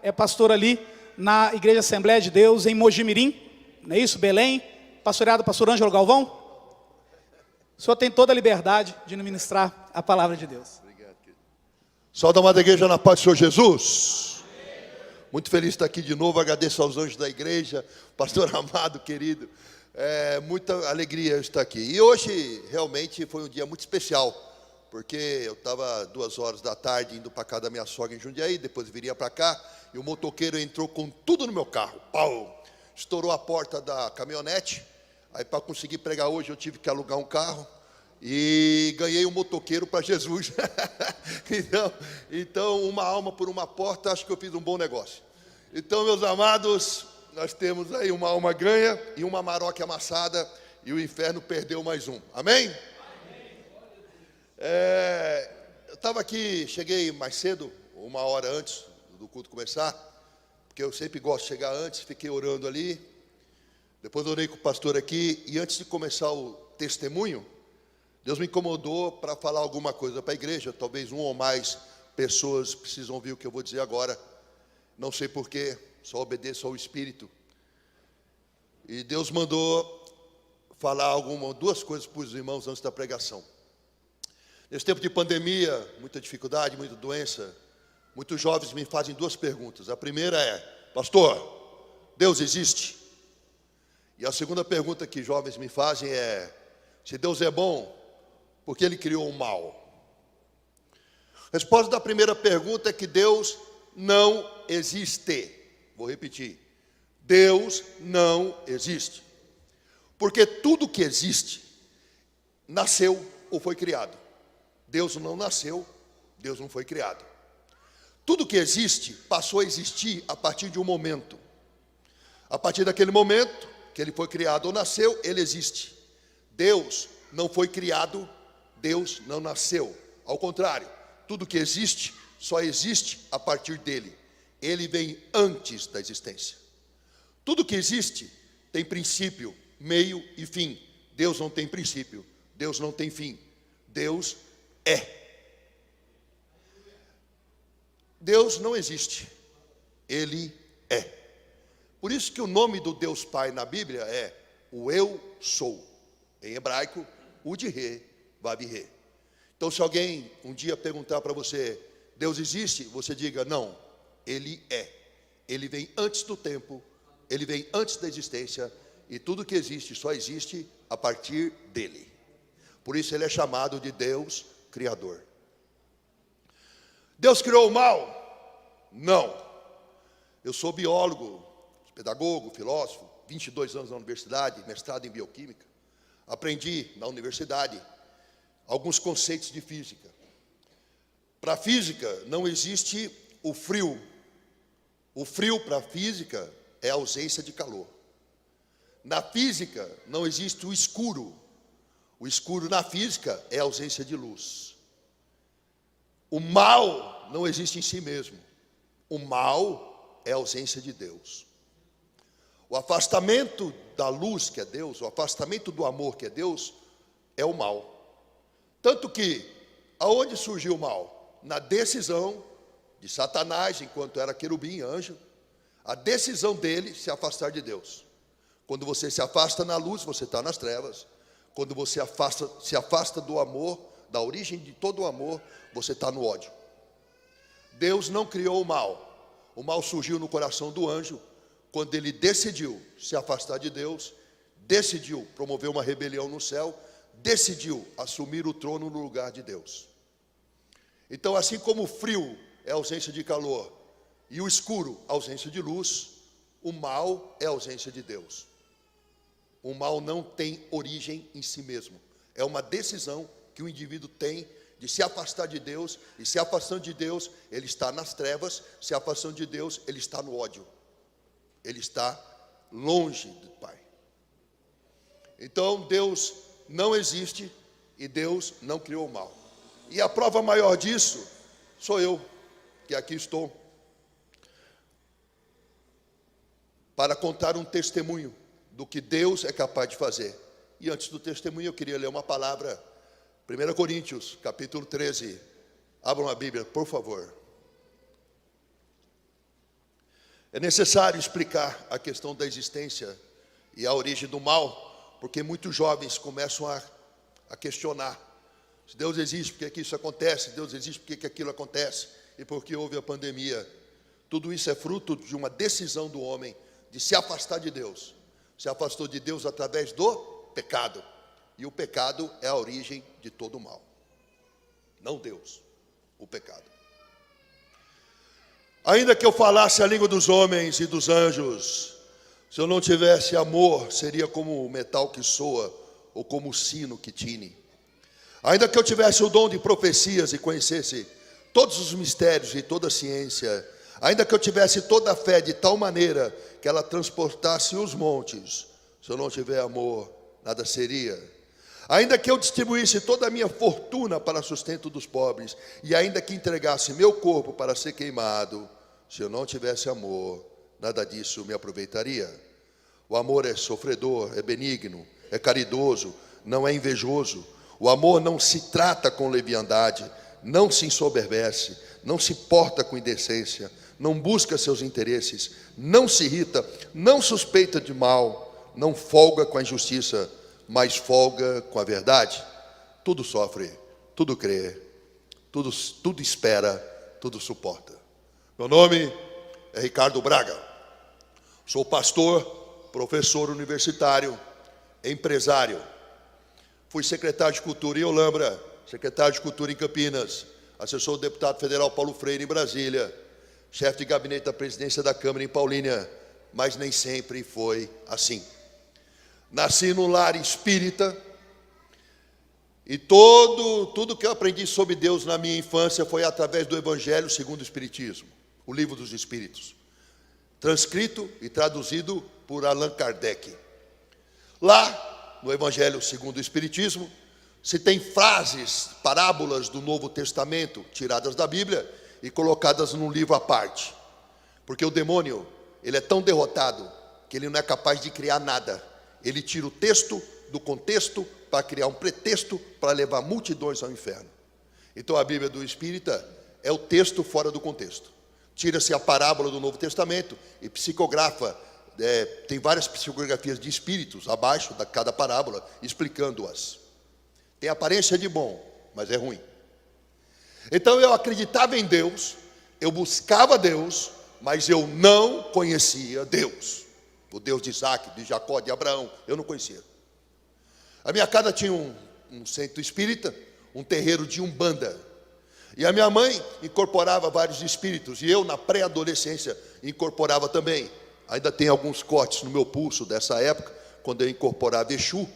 É pastor ali na Igreja Assembleia de Deus em Mojimirim, não é isso? Belém, pastoreado pastor Ângelo Galvão. O senhor tem toda a liberdade de ministrar a palavra de Deus. Obrigado, querido. Salve, amada igreja, na paz do Senhor Jesus. Muito feliz de estar aqui de novo. Agradeço aos anjos da igreja, pastor amado, querido. Muita alegria estar aqui. E hoje realmente foi um dia muito especial, porque eu estava 2 horas da tarde indo para casa da minha sogra em Jundiaí, depois viria para cá, e o motoqueiro entrou com tudo no meu carro. Pau! Estourou a porta da caminhonete. Aí, para conseguir pregar hoje, eu tive que alugar um carro e ganhei um motoqueiro para Jesus. então, uma alma por uma porta, acho que eu fiz um bom negócio. Então, meus amados, nós temos aí uma alma ganha e uma maroca amassada, e o inferno perdeu mais um. Amém? Eu estava aqui, cheguei mais cedo, 1 hora antes do culto começar, porque eu sempre gosto de chegar antes, fiquei orando ali. Depois orei com o pastor aqui, e antes de começar o testemunho, Deus me incomodou para falar alguma coisa para a igreja. Talvez 1 ou mais pessoas precisam ouvir o que eu vou dizer agora. Não sei porquê, só obedeço ao Espírito. E Deus mandou falar 2 coisas para os irmãos antes da pregação. Nesse tempo de pandemia, muita dificuldade, muita doença, muitos jovens me fazem 2 perguntas. A primeira é: pastor, Deus existe? E a segunda pergunta que jovens me fazem é: se Deus é bom, por que Ele criou o mal? A resposta da primeira pergunta é que Deus não existe. Vou repetir: Deus não existe. Porque tudo que existe nasceu ou foi criado. Deus não nasceu, Deus não foi criado. Tudo que existe passou a existir a partir de um momento. A partir daquele momento que ele foi criado ou nasceu, ele existe. Deus não foi criado, Deus não nasceu. Ao contrário, tudo que existe só existe a partir dele. Ele vem antes da existência. Tudo que existe tem princípio, meio e fim. Deus não tem princípio, Deus não tem fim. Deus é. Deus não existe, Ele é. Por isso que o nome do Deus Pai na Bíblia é o Eu Sou. Em hebraico, Ud-Re, Vav-Re. Então, se alguém um dia perguntar para você: Deus existe? Você diga: não, Ele é. Ele vem antes do tempo, Ele vem antes da existência, e tudo que existe só existe a partir dele. Por isso ele é chamado de Deus Criador. Deus criou o mal? Não. Eu sou biólogo, pedagogo, filósofo, 22 anos na universidade, mestrado em bioquímica. Aprendi na universidade alguns conceitos de física. Para a física não existe o frio. O frio para a física é a ausência de calor. Na física não existe o escuro. O escuro na física é a ausência de luz. O mal não existe em si mesmo. O mal é a ausência de Deus. O afastamento da luz, que é Deus, o afastamento do amor, que é Deus, é o mal. Tanto que, aonde surgiu o mal? Na decisão de Satanás, enquanto era querubim, anjo, a decisão dele se afastar de Deus. Quando você se afasta na luz, você está nas trevas. Quando você se afasta do amor, da origem de todo o amor, você está no ódio. Deus não criou o mal. O mal surgiu no coração do anjo, quando ele decidiu se afastar de Deus, decidiu promover uma rebelião no céu, decidiu assumir o trono no lugar de Deus. Então, assim como o frio é ausência de calor e o escuro ausência de luz, o mal é ausência de Deus. O mal não tem origem em si mesmo. É uma decisão que o indivíduo tem de se afastar de Deus, e se afastando de Deus, ele está nas trevas. Se afastando de Deus, ele está no ódio. Ele está longe do Pai. Então, Deus não existe e Deus não criou o mal. E a prova maior disso sou eu, que aqui estou, para contar um testemunho do que Deus é capaz de fazer. E antes do testemunho eu queria ler uma palavra, 1 Coríntios, capítulo 13. Abram a Bíblia, por favor. É necessário explicar a questão da existência e a origem do mal, porque muitos jovens começam a questionar. Se Deus existe, por que isso acontece? Se Deus existe, por que aquilo acontece? E por que houve a pandemia? Tudo isso é fruto de uma decisão do homem de se afastar de Deus. Se afastou de Deus através do pecado. E o pecado é a origem de todo o mal. Não Deus, o pecado. Ainda que eu falasse a língua dos homens e dos anjos, se eu não tivesse amor, seria como o metal que soa, ou como o sino que tine. Ainda que eu tivesse o dom de profecias e conhecesse todos os mistérios e toda a ciência, ainda que eu tivesse toda a fé de tal maneira que ela transportasse os montes, se eu não tiver amor, nada seria. Ainda que eu distribuísse toda a minha fortuna para sustento dos pobres, e ainda que entregasse meu corpo para ser queimado, se eu não tivesse amor, nada disso me aproveitaria. O amor é sofredor, é benigno, é caridoso, não é invejoso. O amor não se trata com leviandade, não se ensoberbece, não se porta com indecência, não busca seus interesses, não se irrita, não suspeita de mal, não folga com a injustiça, mas folga com a verdade. Tudo sofre, tudo crê, tudo espera, tudo suporta. Meu nome é Ricardo Braga. Sou pastor, professor universitário, empresário. Fui secretário de Cultura em Olambra, secretário de Cultura em Campinas, assessor do deputado federal Paulo Freire em Brasília, chefe de gabinete da presidência da Câmara em Paulínia, mas nem sempre foi assim. Nasci num lar espírita e tudo que eu aprendi sobre Deus na minha infância foi através do Evangelho segundo o Espiritismo, o Livro dos Espíritos, transcrito e traduzido por Allan Kardec. Lá, no Evangelho segundo o Espiritismo, se tem frases, parábolas do Novo Testamento, tiradas da Bíblia e colocadas num livro à parte. Porque o demônio, ele é tão derrotado que ele não é capaz de criar nada. Ele tira o texto do contexto para criar um pretexto para levar multidões ao inferno. Então a Bíblia do Espírita é o texto fora do contexto. Tira-se a parábola do Novo Testamento e psicografa, tem várias psicografias de espíritos abaixo de cada parábola, explicando-as. Tem aparência de bom, mas é ruim. Então eu acreditava em Deus, eu buscava Deus, mas eu não conhecia Deus. O Deus de Isaac, de Jacó, de Abraão, eu não conhecia. A minha casa tinha um centro espírita, um terreiro de umbanda. E a minha mãe incorporava vários espíritos, e eu na pré-adolescência incorporava também. Ainda tem alguns cortes no meu pulso dessa época, quando eu incorporava Exu.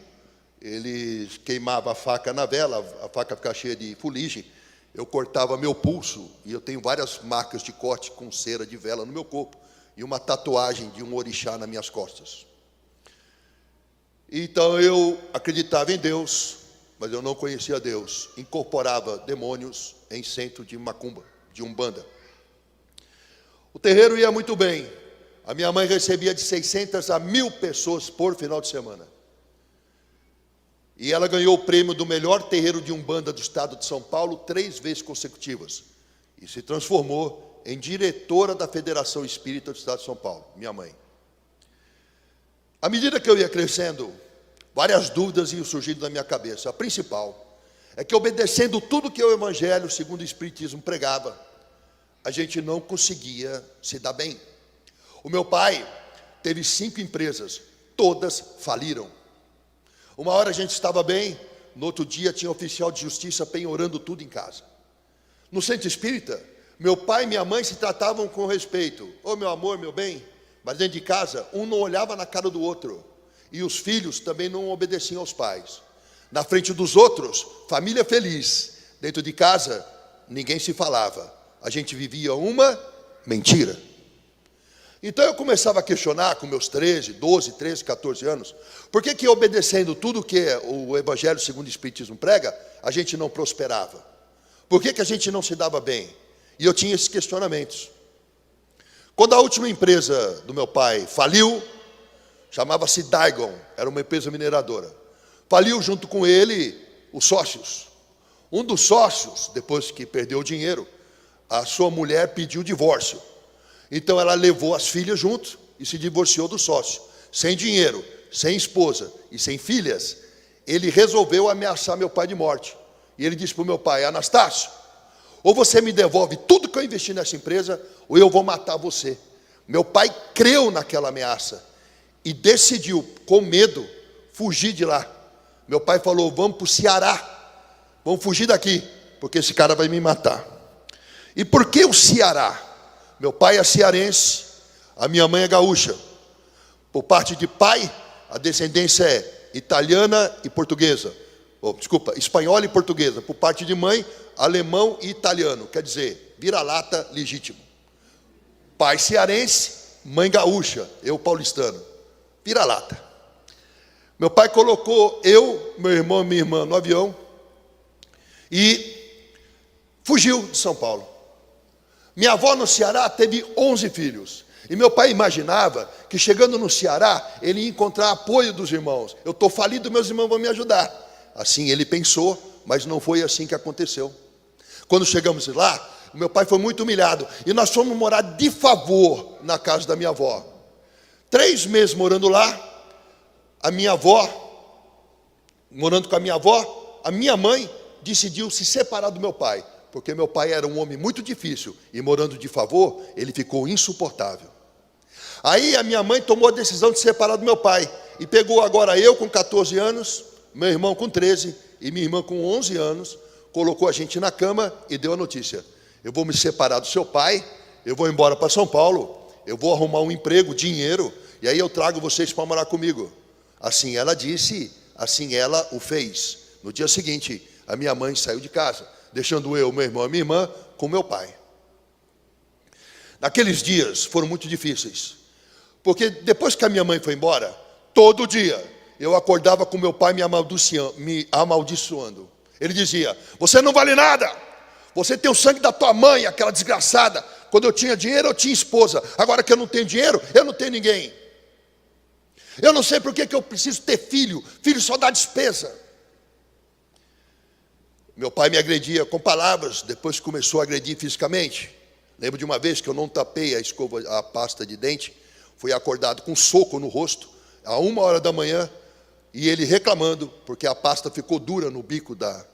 Ele queimava a faca na vela, a faca ficava cheia de fuligem. Eu cortava meu pulso, e eu tenho várias marcas de corte com cera de vela no meu corpo, e uma tatuagem de um orixá nas minhas costas. Então eu acreditava em Deus, mas eu não conhecia Deus. Incorporava demônios em centro de macumba, de umbanda. O terreiro ia muito bem. A minha mãe recebia de 600 a 1.000 pessoas por final de semana. E ela ganhou o prêmio do melhor terreiro de umbanda do estado de São Paulo 3 vezes consecutivas. E se transformou em diretora da Federação Espírita do estado de São Paulo, minha mãe. À medida que eu ia crescendo, várias dúvidas iam surgindo na minha cabeça. A principal é que, obedecendo tudo que o Evangelho segundo o Espiritismo pregava, a gente não conseguia se dar bem. O meu pai teve 5 empresas, todas faliram. Uma hora a gente estava bem, no outro dia tinha oficial de justiça penhorando tudo em casa. No centro espírita, meu pai e minha mãe se tratavam com respeito. Ô meu amor, meu bem. Mas dentro de casa, um não olhava na cara do outro. E os filhos também não obedeciam aos pais. Na frente dos outros, família feliz. Dentro de casa, ninguém se falava. A gente vivia uma mentira. Então eu começava a questionar com meus 12, 13, 14 anos, por que obedecendo tudo que o Evangelho segundo o Espiritismo prega, a gente não prosperava? Por que a gente não se dava bem? E eu tinha esses questionamentos. Quando a última empresa do meu pai faliu, chamava-se Daigon, era uma empresa mineradora. Faliu junto com ele os sócios. Um dos sócios, depois que perdeu o dinheiro, a sua mulher pediu o divórcio. Então ela levou as filhas junto e se divorciou do sócio. Sem dinheiro, sem esposa e sem filhas, ele resolveu ameaçar meu pai de morte. E ele disse para o meu pai: Anastácio, ou você me devolve tudo que eu investi nessa empresa, ou eu vou matar você. Meu pai creu naquela ameaça e decidiu, com medo, fugir de lá. Meu pai falou: vamos para o Ceará, vamos fugir daqui, porque esse cara vai me matar. E por que o Ceará? Meu pai é cearense, a minha mãe é gaúcha. Por parte de pai, a descendência é italiana e portuguesa. Espanhola e portuguesa. Por parte de mãe, alemão e italiano. Quer dizer, vira-lata legítimo. Pai cearense, mãe gaúcha, eu paulistano. Vira-lata. Meu pai colocou eu, meu irmão e minha irmã no avião e fugiu de São Paulo. Minha avó no Ceará teve 11 filhos. E meu pai imaginava que chegando no Ceará, ele ia encontrar apoio dos irmãos. Eu estou falido, meus irmãos vão me ajudar. Assim ele pensou, mas não foi assim que aconteceu. Quando chegamos lá, meu pai foi muito humilhado. E nós fomos morar de favor na casa da minha avó. 3 meses morando lá, a minha avó, morando com a minha mãe decidiu se separar do meu pai. Porque meu pai era um homem muito difícil. E morando de favor, ele ficou insuportável. Aí a minha mãe tomou a decisão de se separar do meu pai. E pegou agora eu com 14 anos, meu irmão com 13 e minha irmã com 11 anos. Colocou a gente na cama e deu a notícia: eu vou me separar do seu pai, eu vou embora para São Paulo, eu vou arrumar um emprego, dinheiro, e aí eu trago vocês para morar comigo. Assim ela disse, assim ela o fez. No dia seguinte, a minha mãe saiu de casa, deixando eu, meu irmão e minha irmã com meu pai. Naqueles dias foram muito difíceis, porque depois que a minha mãe foi embora, todo dia eu acordava com meu pai me amaldiçoando. Ele dizia: você não vale nada, você tem o sangue da tua mãe, aquela desgraçada. Quando eu tinha dinheiro, eu tinha esposa. Agora que eu não tenho dinheiro, eu não tenho ninguém. Eu não sei por que eu preciso ter filho. Filho só dá despesa. Meu pai me agredia com palavras, depois começou a agredir fisicamente. Lembro de uma vez que eu não tapei a pasta de dente. Fui acordado com um soco no rosto, a 1h da manhã. E ele reclamando, porque a pasta ficou dura no bico da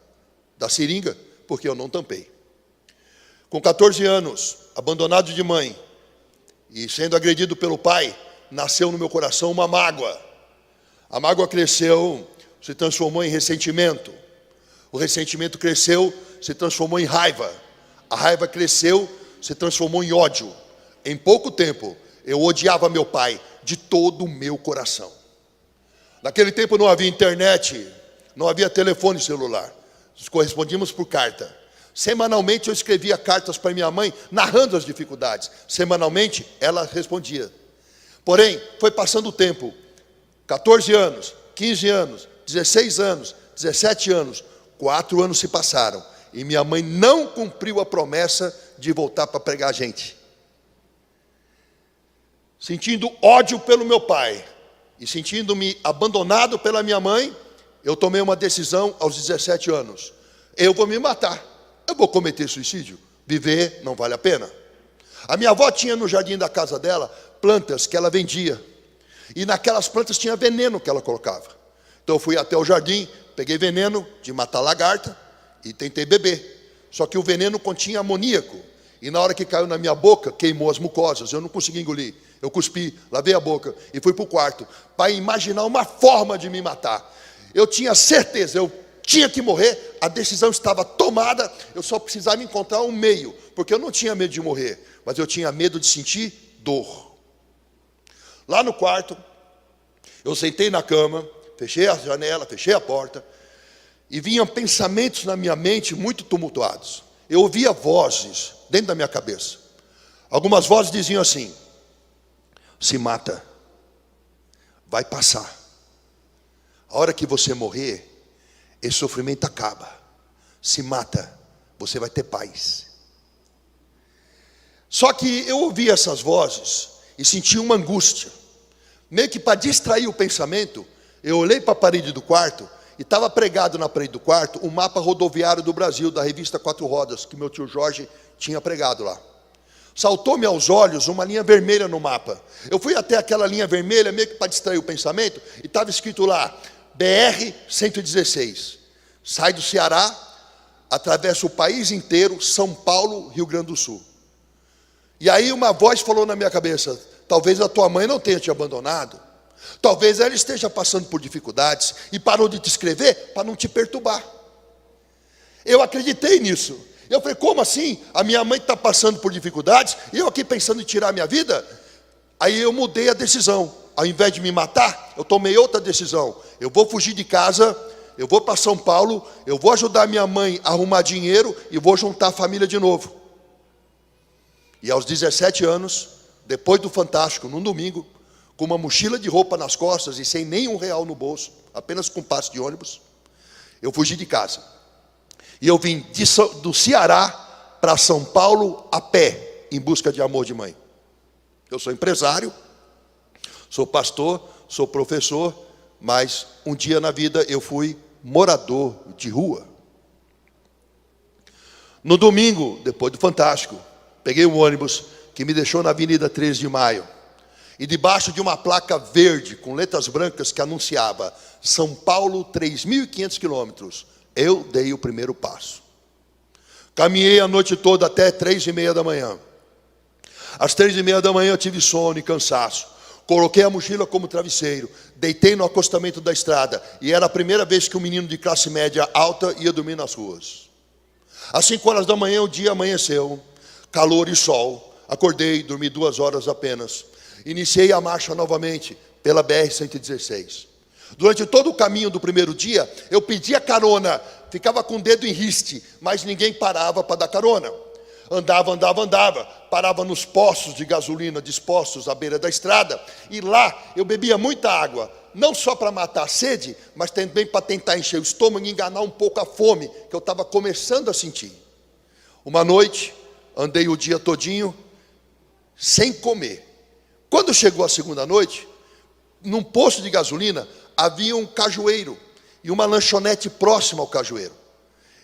seringa, porque eu não tampei. Com 14 anos, abandonado de mãe, e sendo agredido pelo pai, nasceu no meu coração uma mágoa. A mágoa cresceu, se transformou em ressentimento. O ressentimento cresceu, se transformou em raiva. A raiva cresceu, se transformou em ódio. Em pouco tempo, eu odiava meu pai de todo o meu coração. Naquele tempo não havia internet, não havia telefone celular. Nós correspondíamos por carta. Semanalmente eu escrevia cartas para minha mãe, narrando as dificuldades. Semanalmente ela respondia. Porém, foi passando o tempo. 14 anos, 15 anos, 16 anos, 17 anos. 4 anos se passaram. E minha mãe não cumpriu a promessa de voltar para pregar a gente. Sentindo ódio pelo meu pai e sentindo-me abandonado pela minha mãe, eu tomei uma decisão aos 17 anos. Eu vou me matar. Eu vou cometer suicídio. Viver não vale a pena. A minha avó tinha no jardim da casa dela plantas que ela vendia. E naquelas plantas tinha veneno que ela colocava. Então eu fui até o jardim, peguei veneno de matar lagarta e tentei beber. Só que o veneno continha amoníaco. E na hora que caiu na minha boca, queimou as mucosas. Eu não consegui engolir. Eu cuspi, lavei a boca e fui para o quarto para imaginar uma forma de me matar. Eu tinha certeza, eu tinha que morrer, a decisão estava tomada, eu só precisava encontrar um meio, porque eu não tinha medo de morrer, mas eu tinha medo de sentir dor. Lá no quarto, eu sentei na cama, fechei a janela, fechei a porta, e vinham pensamentos na minha mente muito tumultuados. Eu ouvia vozes dentro da minha cabeça. Algumas vozes diziam assim: se mata, vai passar. A hora que você morrer, esse sofrimento acaba. Se mata, você vai ter paz. Só que eu ouvi essas vozes e senti uma angústia. Meio que para distrair o pensamento, eu olhei para a parede do quarto e estava pregado na parede do quarto o mapa rodoviário do Brasil, da revista Quatro Rodas, que meu tio Jorge tinha pregado lá. saltou-me aos olhos uma linha vermelha no mapa. Eu fui até aquela linha vermelha, meio que para distrair o pensamento, e estava escrito lá, BR-116. Sai do Ceará, atravessa o país inteiro, São Paulo, Rio Grande do Sul. E aí uma voz falou na minha cabeça, talvez a tua mãe não tenha te abandonado. Talvez ela esteja passando por dificuldades e parou de te escrever para não te perturbar. Eu acreditei nisso. Eu falei, como assim? A minha mãe está passando por dificuldades e eu aqui pensando em tirar a minha vida? Aí eu mudei a decisão. Ao invés de me matar, eu tomei outra decisão. Eu vou fugir de casa, eu vou para São Paulo, eu vou ajudar minha mãe a arrumar dinheiro e vou juntar a família de novo. E aos 17 anos, depois do Fantástico, num domingo, com uma mochila de roupa nas costas e sem nenhum real no bolso, apenas com passe de ônibus, eu fugi de casa. E eu vim do Ceará para São Paulo a pé, em busca de amor de mãe. Eu sou empresário, sou pastor, sou professor, mas um dia na vida eu fui morador de rua. No domingo, depois do Fantástico, peguei um ônibus que me deixou na Avenida 13 de Maio. E debaixo de uma placa verde, com letras brancas, que anunciava São Paulo, 3.500 quilômetros, eu dei o primeiro passo. Caminhei a noite toda até 3h30 da manhã. Às 3h30 da manhã eu tive sono e cansaço. Coloquei a mochila como travesseiro, deitei no acostamento da estrada, e era a primeira vez que um menino de classe média alta ia dormir nas ruas. Às 5h da manhã o dia amanheceu, calor e sol. Acordei, dormi 2 horas apenas. Iniciei a marcha novamente pela BR-116. Durante todo o caminho do primeiro dia, eu pedia carona, ficava com o dedo em riste, mas ninguém parava para dar carona. Andava, parava nos postos de gasolina dispostos à beira da estrada, e lá eu bebia muita água, não só para matar a sede, mas também para tentar encher o estômago e enganar um pouco a fome, que eu estava começando a sentir. Uma noite, andei o dia todinho, sem comer. Quando chegou a segunda noite, num posto de gasolina, havia um cajueiro e uma lanchonete próxima ao cajueiro.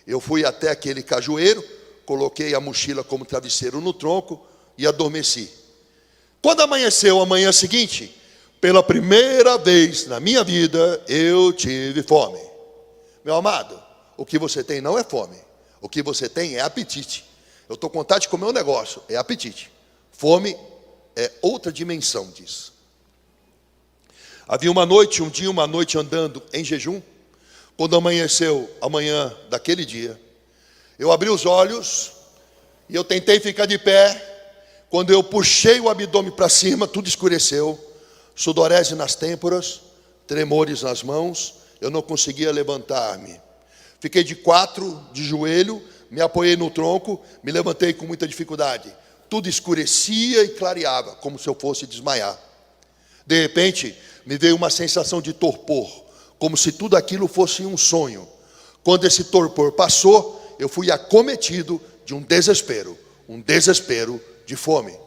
Eu fui até aquele cajueiro, coloquei a mochila como travesseiro no tronco e adormeci. Quando amanheceu a manhã seguinte, pela primeira vez na minha vida, eu tive fome. Meu amado, o que você tem não é fome. O que você tem é apetite. Eu estou com vontade de comer um negócio, é apetite. Fome é outra dimensão disso. Havia uma noite andando em jejum. Quando amanheceu a manhã daquele dia, eu abri os olhos e eu tentei ficar de pé. Quando eu puxei o abdômen para cima, tudo escureceu. Sudorese nas têmporas, tremores nas mãos. Eu não conseguia levantar-me. Fiquei de 4, de joelho, me apoiei no tronco, me levantei com muita dificuldade. Tudo escurecia e clareava, como se eu fosse desmaiar. De repente, me veio uma sensação de torpor, como se tudo aquilo fosse um sonho. Quando esse torpor passou, eu fui acometido de um desespero de fome.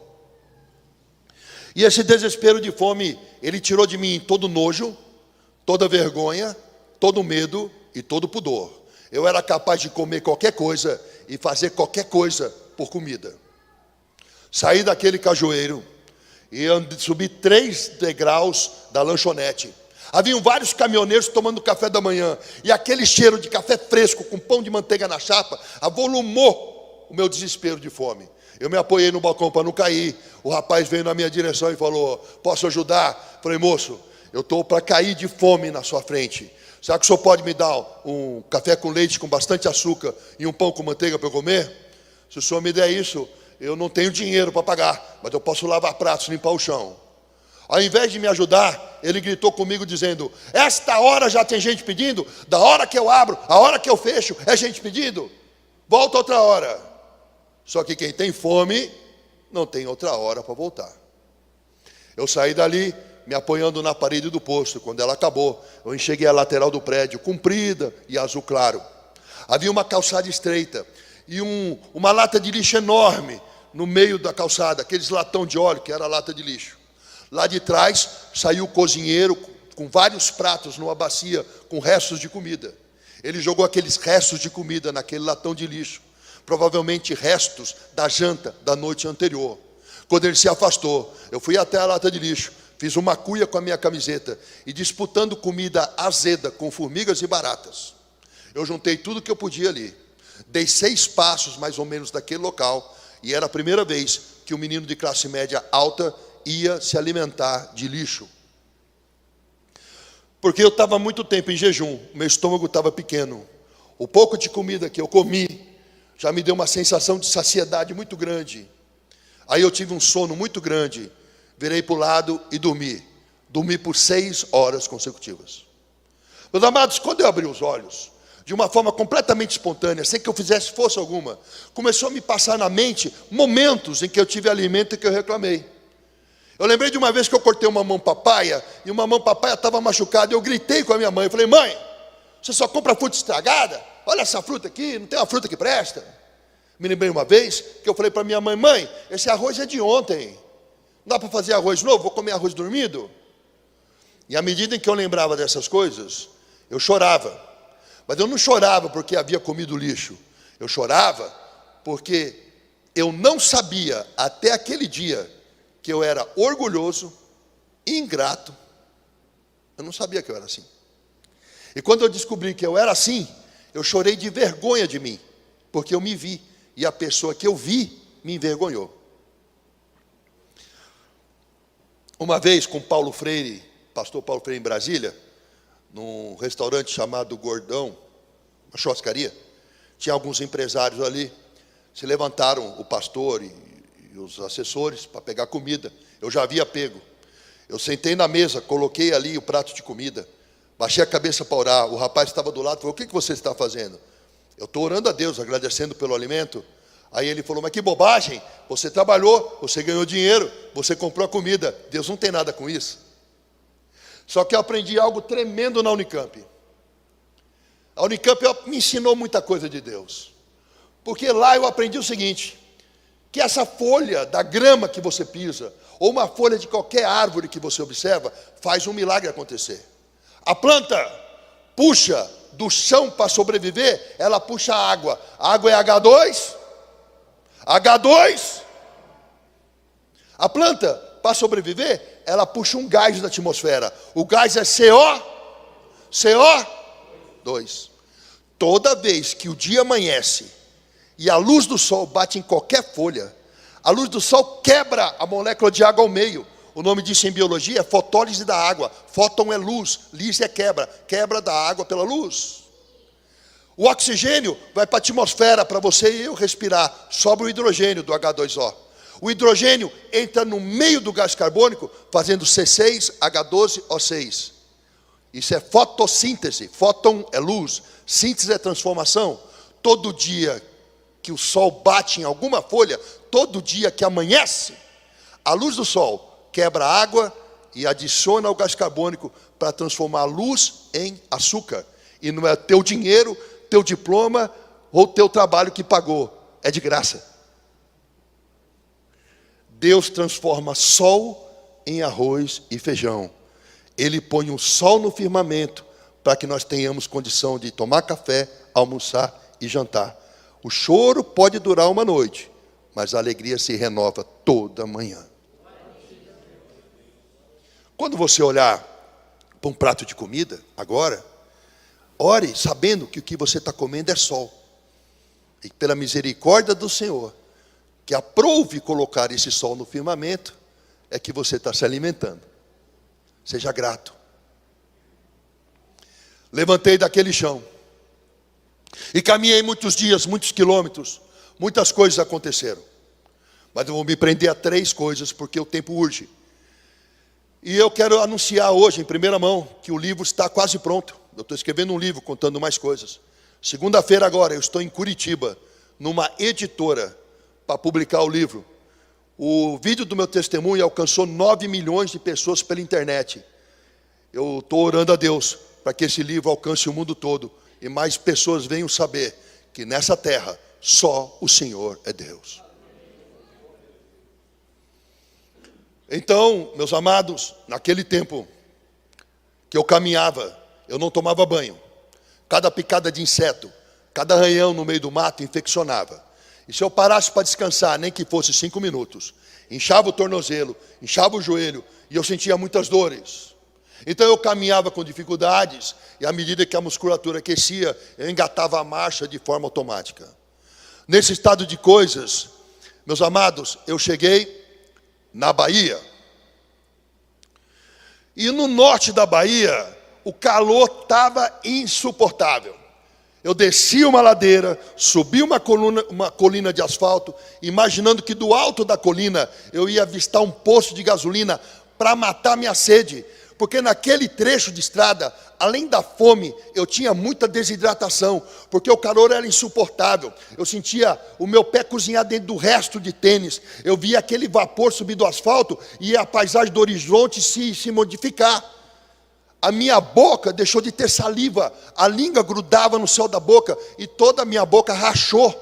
E esse desespero de fome, ele tirou de mim todo nojo, toda vergonha, todo medo e todo pudor. Eu era capaz de comer qualquer coisa e fazer qualquer coisa por comida. Saí daquele cajueiro e subi 3 degraus da lanchonete. Haviam vários caminhoneiros tomando café da manhã, e aquele cheiro de café fresco com pão de manteiga na chapa avolumou o meu desespero de fome. Eu me apoiei no balcão para não cair. O rapaz veio na minha direção e falou: posso ajudar? Falei: moço, eu estou para cair de fome na sua frente. Será que o senhor pode me dar um café com leite com bastante açúcar e um pão com manteiga para eu comer? Se o senhor me der isso, eu não tenho dinheiro para pagar, mas eu posso lavar pratos, limpar o chão. Ao invés de me ajudar, ele gritou comigo dizendo: esta hora já tem gente pedindo? Da hora que eu abro, a hora que eu fecho, é gente pedindo? Volta outra hora. Só que quem tem fome, não tem outra hora para voltar. Eu saí dali, me apoiando na parede do posto. Quando ela acabou, eu enxerguei a lateral do prédio, comprida e azul claro. Havia uma calçada estreita e uma lata de lixo enorme no meio da calçada, aqueles latão de óleo que era lata de lixo. Lá de trás saiu o cozinheiro com vários pratos numa bacia com restos de comida. Ele jogou aqueles restos de comida naquele latão de lixo. provavelmente restos da janta da noite anterior. Quando ele se afastou, eu fui até a lata de lixo, fiz uma cuia com a minha camiseta e, disputando comida azeda com formigas e baratas, eu juntei tudo que eu podia ali. Dei 6 passos mais ou menos daquele local e era a primeira vez que um menino de classe média alta ia se alimentar de lixo. Porque eu estava muito tempo em jejum, meu estômago estava pequeno. O pouco de comida que eu comi já me deu uma sensação de saciedade muito grande. Aí eu tive um sono muito grande, virei para o lado e dormi. Dormi por 6 horas consecutivas. Meus amados, quando eu abri os olhos, de uma forma completamente espontânea, sem que eu fizesse força alguma, começou a me passar na mente momentos em que eu tive alimento e que eu reclamei. Eu lembrei de uma vez que eu cortei uma mão papaya, e uma mão papaya estava machucada, e eu gritei com a minha mãe, eu falei: mãe, você só compra fruta estragada? Olha essa fruta aqui, não tem uma fruta que presta. Me lembrei uma vez que eu falei para minha mãe: mãe, esse arroz é de ontem, não dá para fazer arroz novo, vou comer arroz dormido? E à medida em que eu lembrava dessas coisas, eu chorava. Mas eu não chorava porque havia comido lixo, eu chorava porque eu não sabia até aquele dia que eu era orgulhoso, ingrato. Eu não sabia que eu era assim. E quando eu descobri que eu era assim, eu chorei de vergonha de mim, porque eu me vi, e a pessoa que eu vi me envergonhou. Uma vez com Paulo Freire, pastor Paulo Freire em Brasília, num restaurante chamado Gordão, uma churrascaria, tinha alguns empresários ali, se levantaram o pastor e os assessores para pegar comida. Eu já havia pego. Eu sentei na mesa, coloquei ali o prato de comida, baixei a cabeça para orar. O rapaz estava do lado, falou: o que você está fazendo? Eu estou orando a Deus, agradecendo pelo alimento. Aí ele falou: mas que bobagem, você trabalhou, você ganhou dinheiro, você comprou a comida, Deus não tem nada com isso. Só que eu aprendi algo tremendo na Unicamp. A Unicamp me ensinou muita coisa de Deus, porque lá eu aprendi o seguinte: que essa folha da grama que você pisa, ou uma folha de qualquer árvore que você observa, faz um milagre acontecer. A planta puxa do chão para sobreviver, ela puxa água. A água é H2. H2. A planta, para sobreviver, ela puxa um gás da atmosfera. O gás é CO2. Toda vez que o dia amanhece e a luz do sol bate em qualquer folha, a luz do sol quebra a molécula de água ao meio. O nome disso em biologia é fotólise da água. Fóton é luz, lise é quebra da água pela luz. O oxigênio vai para a atmosfera para você e eu respirar, sobra o hidrogênio do H2O. O hidrogênio entra no meio do gás carbônico, fazendo C6H12O6. Isso é fotossíntese. Fóton é luz, síntese é transformação. Todo dia que o sol bate em alguma folha, todo dia que amanhece, a luz do sol quebra a água e adiciona o gás carbônico para transformar a luz em açúcar. E não é teu dinheiro, teu diploma ou teu trabalho que pagou, é de graça. Deus transforma sol em arroz e feijão. Ele põe o sol no firmamento para que nós tenhamos condição de tomar café, almoçar e jantar. O choro pode durar uma noite, mas a alegria se renova toda manhã. Quando você olhar para um prato de comida, agora, ore sabendo que o que você está comendo é sol. E pela misericórdia do Senhor, que aprove colocar esse sol no firmamento, é que você está se alimentando. Seja grato. Levantei daquele chão e caminhei muitos dias, muitos quilômetros. Muitas coisas aconteceram, mas eu vou me prender a 3 coisas, porque o tempo urge. E eu quero anunciar hoje, em primeira mão, que o livro está quase pronto. Eu estou escrevendo um livro contando mais coisas. Segunda-feira agora, eu estou em Curitiba, numa editora, para publicar o livro. O vídeo do meu testemunho alcançou 9 milhões de pessoas pela internet. Eu estou orando a Deus para que esse livro alcance o mundo todo e mais pessoas venham saber que nessa terra só o Senhor é Deus. Então, meus amados, naquele tempo que eu caminhava, eu não tomava banho. Cada picada de inseto, cada arranhão no meio do mato infeccionava. E se eu parasse para descansar, nem que fosse 5 minutos, inchava o tornozelo, inchava o joelho, e eu sentia muitas dores. Então eu caminhava com dificuldades, e à medida que a musculatura aquecia, eu engatava a marcha de forma automática. Nesse estado de coisas, meus amados, eu cheguei na Bahia. E no norte da Bahia, o calor estava insuportável. Eu desci uma ladeira, subi uma colina de asfalto, imaginando que do alto da colina eu ia avistar um posto de gasolina para matar minha sede. Porque naquele trecho de estrada, além da fome, eu tinha muita desidratação, porque o calor era insuportável. Eu sentia o meu pé cozinhar dentro do resto de tênis. Eu via aquele vapor subir do asfalto e a paisagem do horizonte se modificar. A minha boca deixou de ter saliva, a língua grudava no céu da boca e toda a minha boca rachou.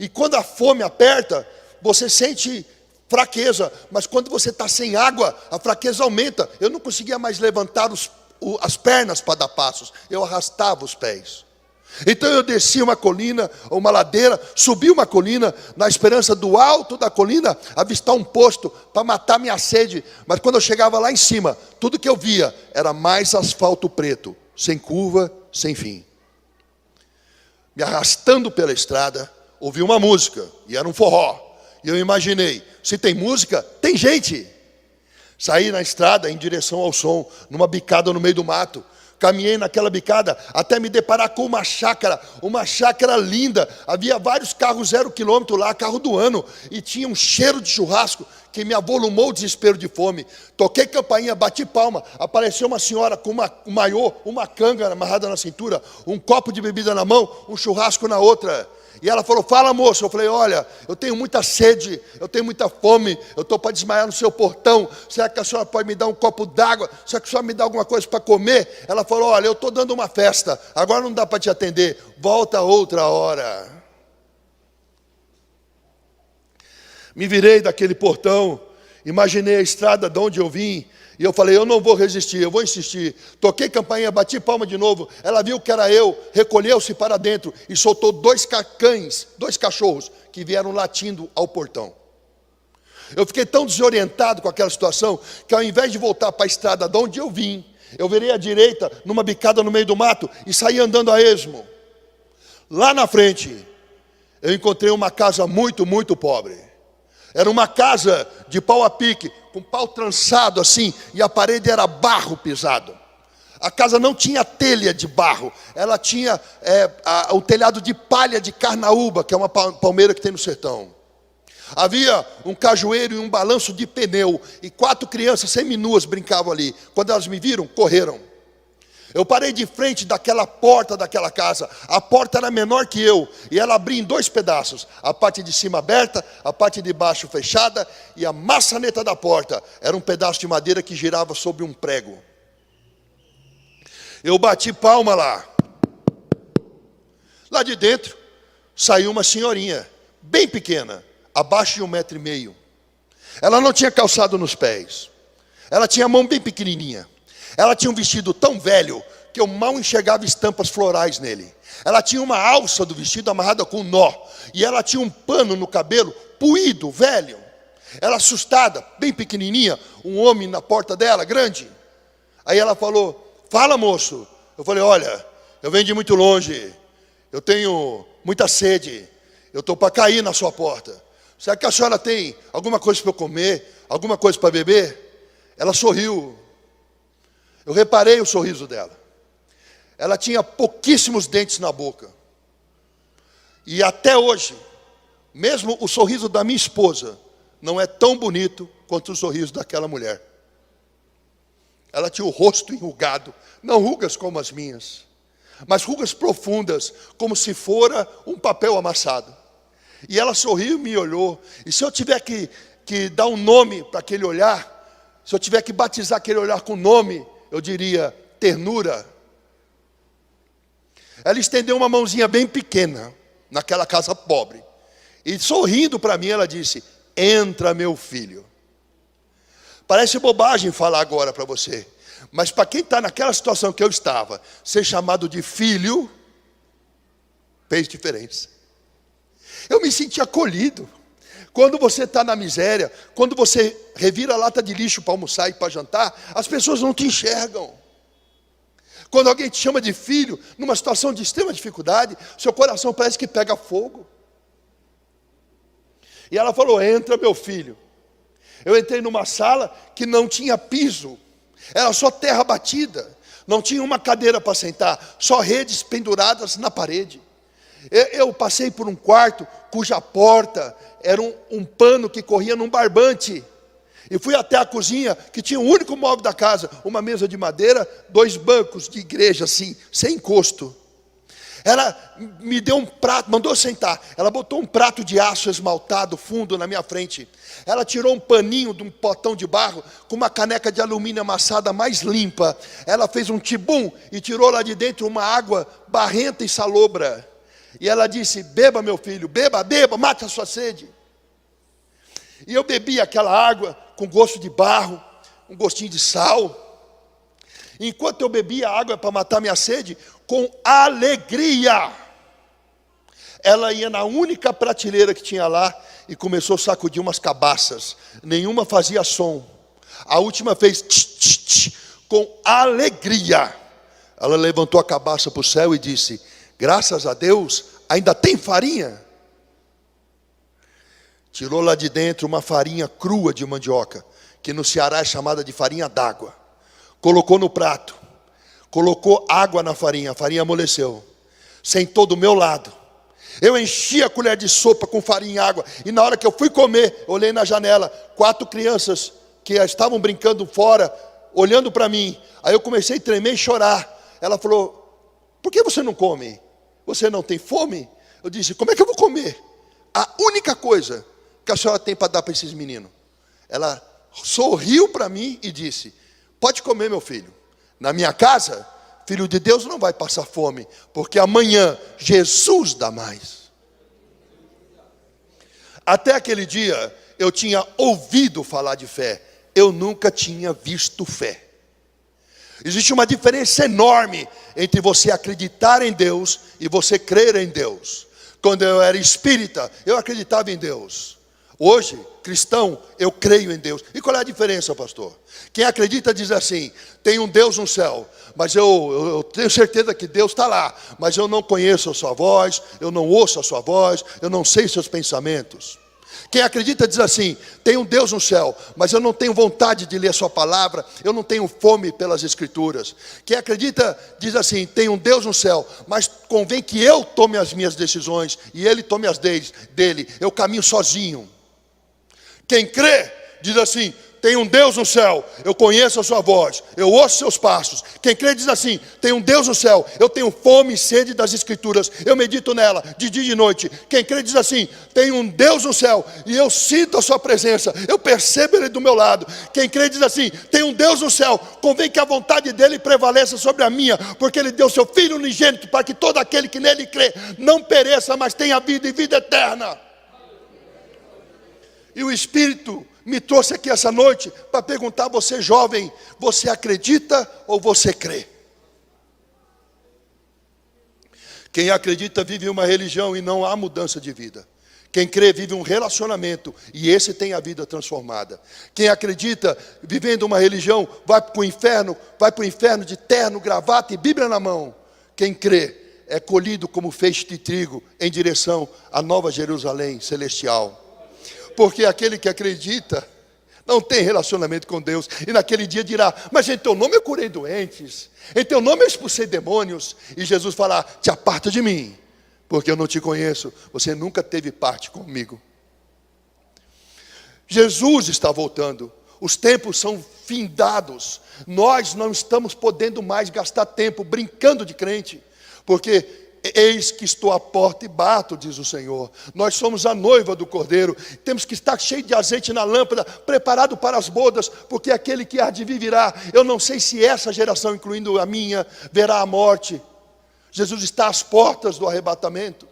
E quando a fome aperta, você sente fraqueza, mas quando você está sem água, a fraqueza aumenta. Eu não conseguia mais levantar as pernas para dar passos, eu arrastava os pés. Então eu desci uma colina, uma ladeira, subi uma colina, na esperança do alto da colina, avistar um posto para matar minha sede. Mas quando eu chegava lá em cima, tudo que eu via era mais asfalto preto, sem curva, sem fim. Me arrastando pela estrada, ouvi uma música, e era um forró. E eu imaginei, se tem música, tem gente. Saí na estrada em direção ao som, numa bicada no meio do mato. Caminhei naquela bicada até me deparar com uma chácara linda. Havia vários carros 0 quilômetro lá, carro do ano. E tinha um cheiro de churrasco que me avolumou o desespero de fome. Toquei campainha, bati palma. Apareceu uma senhora com um maiô, uma canga amarrada na cintura, um copo de bebida na mão, um churrasco na outra. E ela falou, fala moço. Eu falei, olha, eu tenho muita sede, eu tenho muita fome, eu estou para desmaiar no seu portão. Será que a senhora pode me dar um copo d'água? Será que a senhora me dá alguma coisa para comer? Ela falou, olha, eu estou dando uma festa, agora não dá para te atender, volta outra hora. Me virei daquele portão, imaginei a estrada de onde eu vim, e eu falei, eu não vou resistir, eu vou insistir. Toquei campainha, bati palma de novo. Ela viu que era eu, recolheu-se para dentro e soltou 2 cães, 2 cachorros, que vieram latindo ao portão. Eu fiquei tão desorientado com aquela situação, que ao invés de voltar para a estrada de onde eu vim, eu virei à direita, numa bicada no meio do mato, e saí andando a esmo. Lá na frente, eu encontrei uma casa muito, muito pobre. Era uma casa de pau a pique, com pau trançado assim, e a parede era barro pisado. A casa não tinha telha de barro, ela tinha o telhado de palha de carnaúba, que é uma palmeira que tem no sertão. Havia um cajueiro e um balanço de pneu, e 4 crianças seminuas brincavam ali. Quando elas me viram, correram. Eu parei de frente daquela porta daquela casa. A porta era menor que eu, e ela abria em 2 pedaços. A parte de cima aberta, a parte de baixo fechada, e a maçaneta da porta era um pedaço de madeira que girava sobre um prego. Eu bati palma lá. Lá de dentro, saiu uma senhorinha, bem pequena, abaixo de 1,5 metro. Ela não tinha calçado nos pés. Ela tinha a mão bem pequenininha. Ela tinha um vestido tão velho que eu mal enxergava estampas florais nele. Ela tinha uma alça do vestido amarrada com um nó. E ela tinha um pano no cabelo, puído, velho. Ela assustada, bem pequenininha, um homem na porta dela, grande. Aí ela falou, fala moço. Eu falei, olha, eu venho de muito longe. Eu tenho muita sede. Eu estou para cair na sua porta. Será que a senhora tem alguma coisa para eu comer? Alguma coisa para beber? Ela sorriu. Eu reparei o sorriso dela. Ela tinha pouquíssimos dentes na boca. E até hoje, mesmo o sorriso da minha esposa não é tão bonito quanto o sorriso daquela mulher. Ela tinha o rosto enrugado, não rugas como as minhas, mas rugas profundas, como se fora um papel amassado. E ela sorriu e me olhou. E se eu tiver que dar um nome para aquele olhar, se eu tiver que batizar aquele olhar com nome, eu diria ternura. Ela estendeu uma mãozinha bem pequena naquela casa pobre. E sorrindo para mim ela disse, entra meu filho. Parece bobagem falar agora para você. Mas para quem está naquela situação que eu estava, ser chamado de filho, fez diferença. Eu me senti acolhido. Quando você está na miséria, quando você revira a lata de lixo para almoçar e para jantar, as pessoas não te enxergam. Quando alguém te chama de filho, numa situação de extrema dificuldade, seu coração parece que pega fogo. E ela falou: entra, meu filho. Eu entrei numa sala que não tinha piso, era só terra batida, não tinha uma cadeira para sentar, só redes penduradas na parede. Eu passei por um quarto cuja porta era um pano que corria num barbante. E fui até a cozinha, que tinha o único móvel da casa, uma mesa de madeira, 2 bancos de igreja assim, sem encosto. Ela me deu um prato, mandou sentar. Ela botou um prato de aço esmaltado fundo na minha frente. Ela tirou um paninho de um potão de barro com uma caneca de alumínio amassada mais limpa. Ela fez um tibum e tirou lá de dentro uma água barrenta e salobra. E ela disse: beba, meu filho, beba, beba, mate a sua sede. E eu bebi aquela água com gosto de barro, um gostinho de sal. Enquanto eu bebia a água para matar minha sede, com alegria, ela ia na única prateleira que tinha lá e começou a sacudir umas cabaças. Nenhuma fazia som. A última fez tch, tch, tch, com alegria. Ela levantou a cabaça para o céu e disse: graças a Deus, ainda tem farinha. Tirou lá de dentro uma farinha crua de mandioca, que no Ceará é chamada de farinha d'água. Colocou no prato, colocou água na farinha, a farinha amoleceu. Sentou do meu lado. Eu enchi a colher de sopa com farinha e água, e na hora que eu fui comer, olhei na janela, 4 crianças que estavam brincando fora, olhando para mim. Aí eu comecei a tremer e chorar. Ela falou: por que você não come? Você não tem fome? Eu disse: como é que eu vou comer a única coisa que a senhora tem para dar para esses meninos? Ela sorriu para mim e disse: pode comer, meu filho. Na minha casa, filho de Deus não vai passar fome, porque amanhã Jesus dá mais. Até aquele dia eu tinha ouvido falar de fé, eu nunca tinha visto fé. Existe uma diferença enorme entre você acreditar em Deus e você crer em Deus. Quando eu era espírita, eu acreditava em Deus. Hoje, cristão, eu creio em Deus. E qual é a diferença, pastor? Quem acredita diz assim: tem um Deus no céu, mas eu tenho certeza que Deus está lá, mas eu não conheço a sua voz, eu não ouço a sua voz, eu não sei seus pensamentos. Quem acredita diz assim: tem um Deus no céu, mas eu não tenho vontade de ler a sua palavra, eu não tenho fome pelas escrituras. Quem acredita diz assim: tem um Deus no céu, mas convém que eu tome as minhas decisões e ele tome as dele, eu caminho sozinho. Quem crê diz assim: tem um Deus no céu, eu conheço a sua voz, eu ouço seus passos. Quem crê diz assim: tem um Deus no céu, eu tenho fome e sede das escrituras, eu medito nela de dia e de noite. Quem crê diz assim: tem um Deus no céu e eu sinto a sua presença, eu percebo ele do meu lado. Quem crê diz assim: tem um Deus no céu, convém que a vontade dele prevaleça sobre a minha, porque ele deu seu Filho unigênito para que todo aquele que nele crê não pereça, mas tenha vida e vida eterna. E o Espírito me trouxe aqui essa noite para perguntar a você, jovem: você acredita ou você crê? Quem acredita vive uma religião e não há mudança de vida. Quem crê vive um relacionamento e esse tem a vida transformada. Quem acredita vivendo uma religião vai para o inferno de terno, gravata e Bíblia na mão. Quem crê é colhido como feixe de trigo em direção à Nova Jerusalém celestial. Porque aquele que acredita não tem relacionamento com Deus, e naquele dia dirá: mas em teu nome eu curei doentes, em teu nome eu expulsei demônios. E Jesus falará: te aparta de mim, porque eu não te conheço, você nunca teve parte comigo. Jesus está voltando, os tempos são findados, nós não estamos podendo mais gastar tempo brincando de crente, porque eis que estou à porta e bato, diz o Senhor. Nós somos a noiva do Cordeiro, temos que estar cheio de azeite na lâmpada, preparado para as bodas, porque aquele que há de vir virá. Eu não sei se essa geração, incluindo a minha, verá a morte. Jesus está às portas do arrebatamento.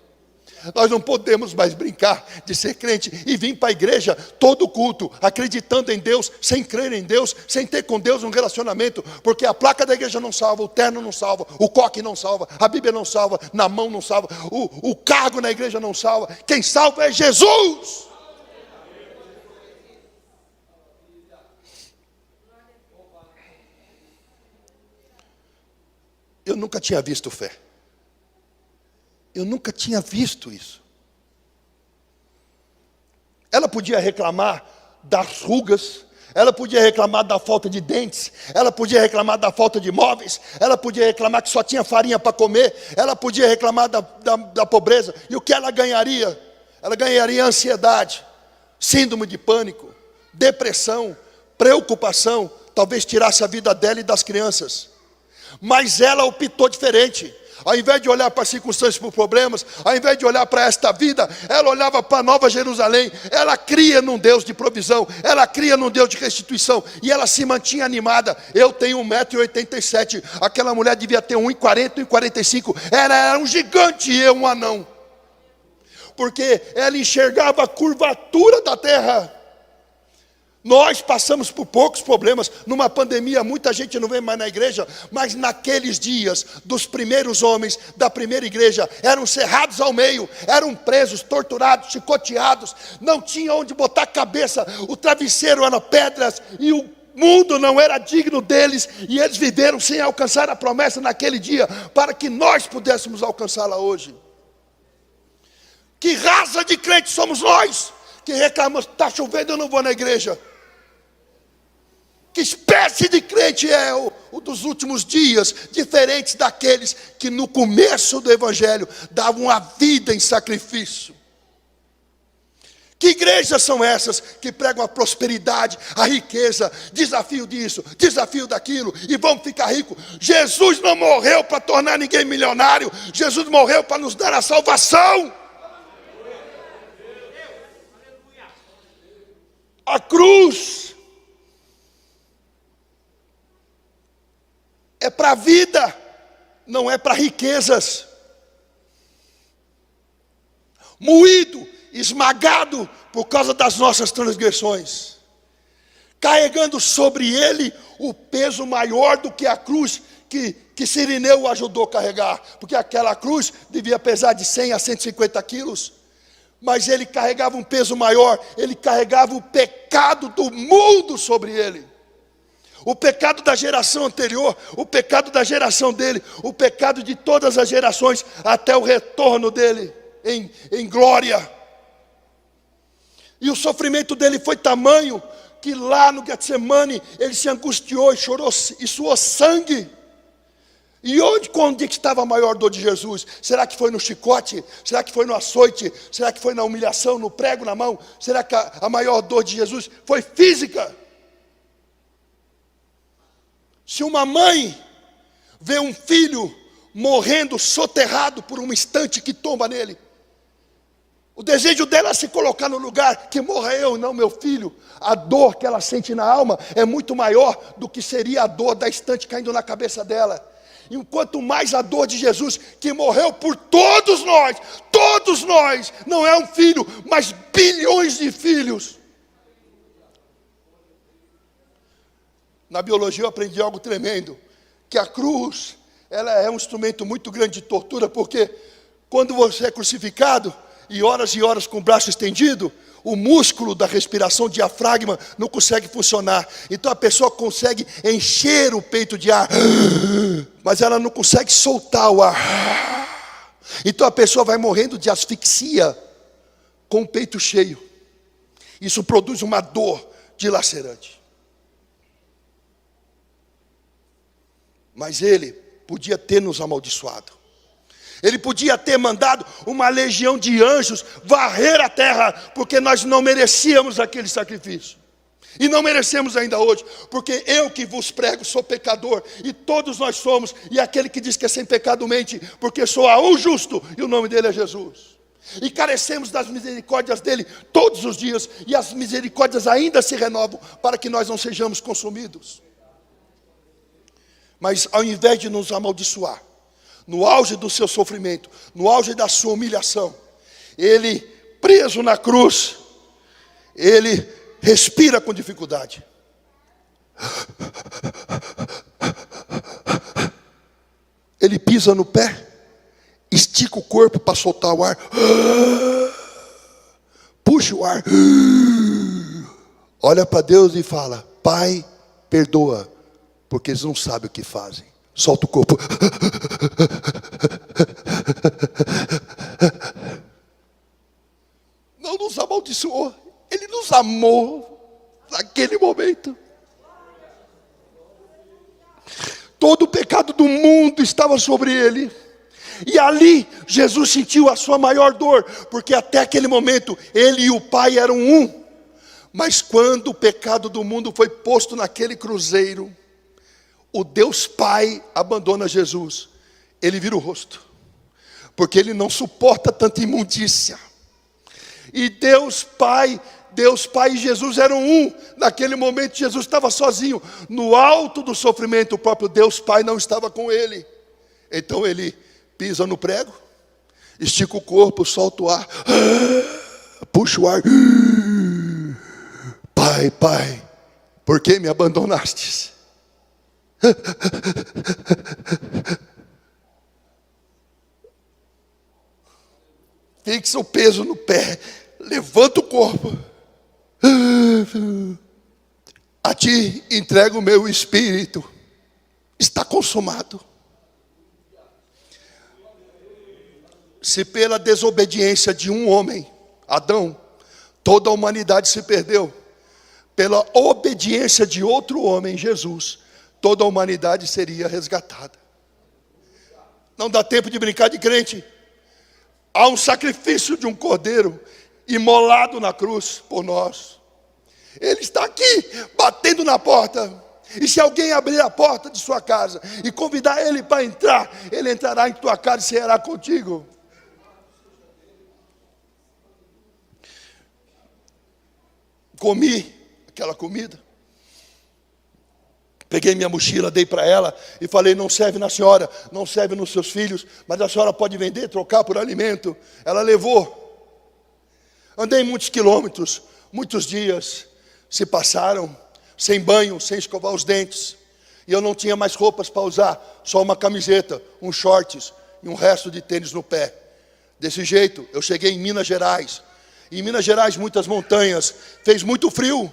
Nós não podemos mais brincar de ser crente e vir para a igreja todo culto, acreditando em Deus, sem crer em Deus, sem ter com Deus um relacionamento, porque a placa da igreja não salva, o terno não salva, o coque não salva, a Bíblia não salva, na mão não salva, o cargo na igreja não salva. Quem salva é Jesus. Eu nunca tinha visto fé. Eu nunca tinha visto isso. Ela podia reclamar das rugas, ela podia reclamar da falta de dentes, ela podia reclamar da falta de móveis, ela podia reclamar que só tinha farinha para comer, ela podia reclamar da pobreza. E o que ela ganharia? Ela ganharia ansiedade, síndrome de pânico, depressão, preocupação, talvez tirasse a vida dela e das crianças. Mas ela optou diferente. Ao invés de olhar para as circunstâncias, para os problemas, ao invés de olhar para esta vida, ela olhava para a Nova Jerusalém. Ela cria num Deus de provisão, ela cria num Deus de restituição, e ela se mantinha animada. Eu tenho 1,87 m, aquela mulher devia ter 1,40, 1,45. Ela era um gigante e eu um anão, porque ela enxergava a curvatura da terra. Nós passamos por poucos problemas. Numa pandemia, muita gente não vem mais na igreja. Mas naqueles dias, dos primeiros homens da primeira igreja, eram cerrados ao meio, eram presos, torturados, chicoteados. Não tinha onde botar a cabeça. O travesseiro era pedras e o mundo não era digno deles. E eles viveram sem alcançar a promessa naquele dia, para que nós pudéssemos alcançá-la hoje. Que raça de crentes somos nós, que reclamamos: está chovendo, eu não vou na igreja. Que espécie de crente é o dos últimos dias, diferentes daqueles que no começo do evangelho davam a vida em sacrifício? Que igrejas são essas que pregam a prosperidade, a riqueza, desafio disso, desafio daquilo, e vamos ficar ricos? Jesus não morreu para tornar ninguém milionário, Jesus morreu para nos dar a salvação. A cruz é para a vida, não é para riquezas. Moído, esmagado por causa das nossas transgressões, carregando sobre ele o peso maior do que a cruz que Cirineu o ajudou a carregar, porque aquela cruz devia pesar de 100 a 150 quilos, mas ele carregava um peso maior, ele carregava o pecado do mundo sobre ele. O pecado da geração anterior, o pecado da geração dele, o pecado de todas as gerações, até o retorno dele em glória. E o sofrimento dele foi tamanho, que lá no Getsemane, ele se angustiou e chorou e suou sangue. E onde que estava a maior dor de Jesus? Será que foi no chicote? Será que foi no açoite? Será que foi na humilhação, no prego na mão? Será que a maior dor de Jesus foi física? Se uma mãe vê um filho morrendo soterrado por um instante que tomba nele, o desejo dela é se colocar no lugar que morra eu e não meu filho. A dor que ela sente na alma é muito maior do que seria a dor da instante caindo na cabeça dela. E quanto mais a dor de Jesus, que morreu por todos nós, não é um filho, mas bilhões de filhos. Na biologia eu aprendi algo tremendo, que a cruz, ela é um instrumento muito grande de tortura, porque quando você é crucificado, e horas com o braço estendido, o músculo da respiração, diafragma, não consegue funcionar. Então a pessoa consegue encher o peito de ar, mas ela não consegue soltar o ar. Então a pessoa vai morrendo de asfixia, com o peito cheio. Isso produz uma dor dilacerante. Mas ele podia ter nos amaldiçoado. Ele podia ter mandado uma legião de anjos varrer a terra, porque nós não merecíamos aquele sacrifício. E não merecemos ainda hoje, porque eu que vos prego sou pecador, e todos nós somos, e aquele que diz que é sem pecado mente, porque só há um justo, e o nome dele é Jesus. E carecemos das misericórdias dele todos os dias, e as misericórdias ainda se renovam, para que nós não sejamos consumidos. Mas ao invés de nos amaldiçoar, no auge do seu sofrimento, no auge da sua humilhação, Ele preso na cruz, ele respira com dificuldade. Ele pisa no pé, estica o corpo para soltar o ar, puxa o ar, olha para Deus e fala: Pai, perdoa, porque eles não sabem o que fazem. Solta o corpo. Não nos amaldiçoou, Ele nos amou naquele momento. Todo o pecado do mundo estava sobre Ele. E ali Jesus sentiu a sua maior dor, porque até aquele momento Ele e o Pai eram um. Mas quando o pecado do mundo foi posto naquele cruzeiro, o Deus Pai abandona Jesus. Ele vira o rosto, porque Ele não suporta tanta imundícia. E Deus Pai e Jesus eram um. Naquele momento Jesus estava sozinho. No alto do sofrimento, o próprio Deus Pai não estava com Ele. Então Ele pisa no prego, estica o corpo, solta o ar, puxa o ar. Pai, Pai, por que me abandonastes? Fixa o peso no pé, levanta o corpo. A ti entrego o meu espírito. Está consumado. Se pela desobediência de um homem, Adão, toda a humanidade se perdeu, pela obediência de outro homem, Jesus, toda a humanidade seria resgatada. Não dá tempo de brincar de crente. Há um sacrifício de um cordeiro imolado na cruz por nós. Ele está aqui, batendo na porta. E se alguém abrir a porta de sua casa e convidar ele para entrar, ele entrará em tua casa e ceará contigo. Comi aquela comida. Peguei minha mochila, dei para ela e falei: não serve na senhora, não serve nos seus filhos, mas a senhora pode vender, trocar por alimento. Ela levou. Andei muitos quilômetros, muitos dias se passaram, sem banho, sem escovar os dentes. E eu não tinha mais roupas para usar, só uma camiseta, uns shorts e um resto de tênis no pé. Desse jeito, eu cheguei em Minas Gerais. Em Minas Gerais, muitas montanhas, fez muito frio.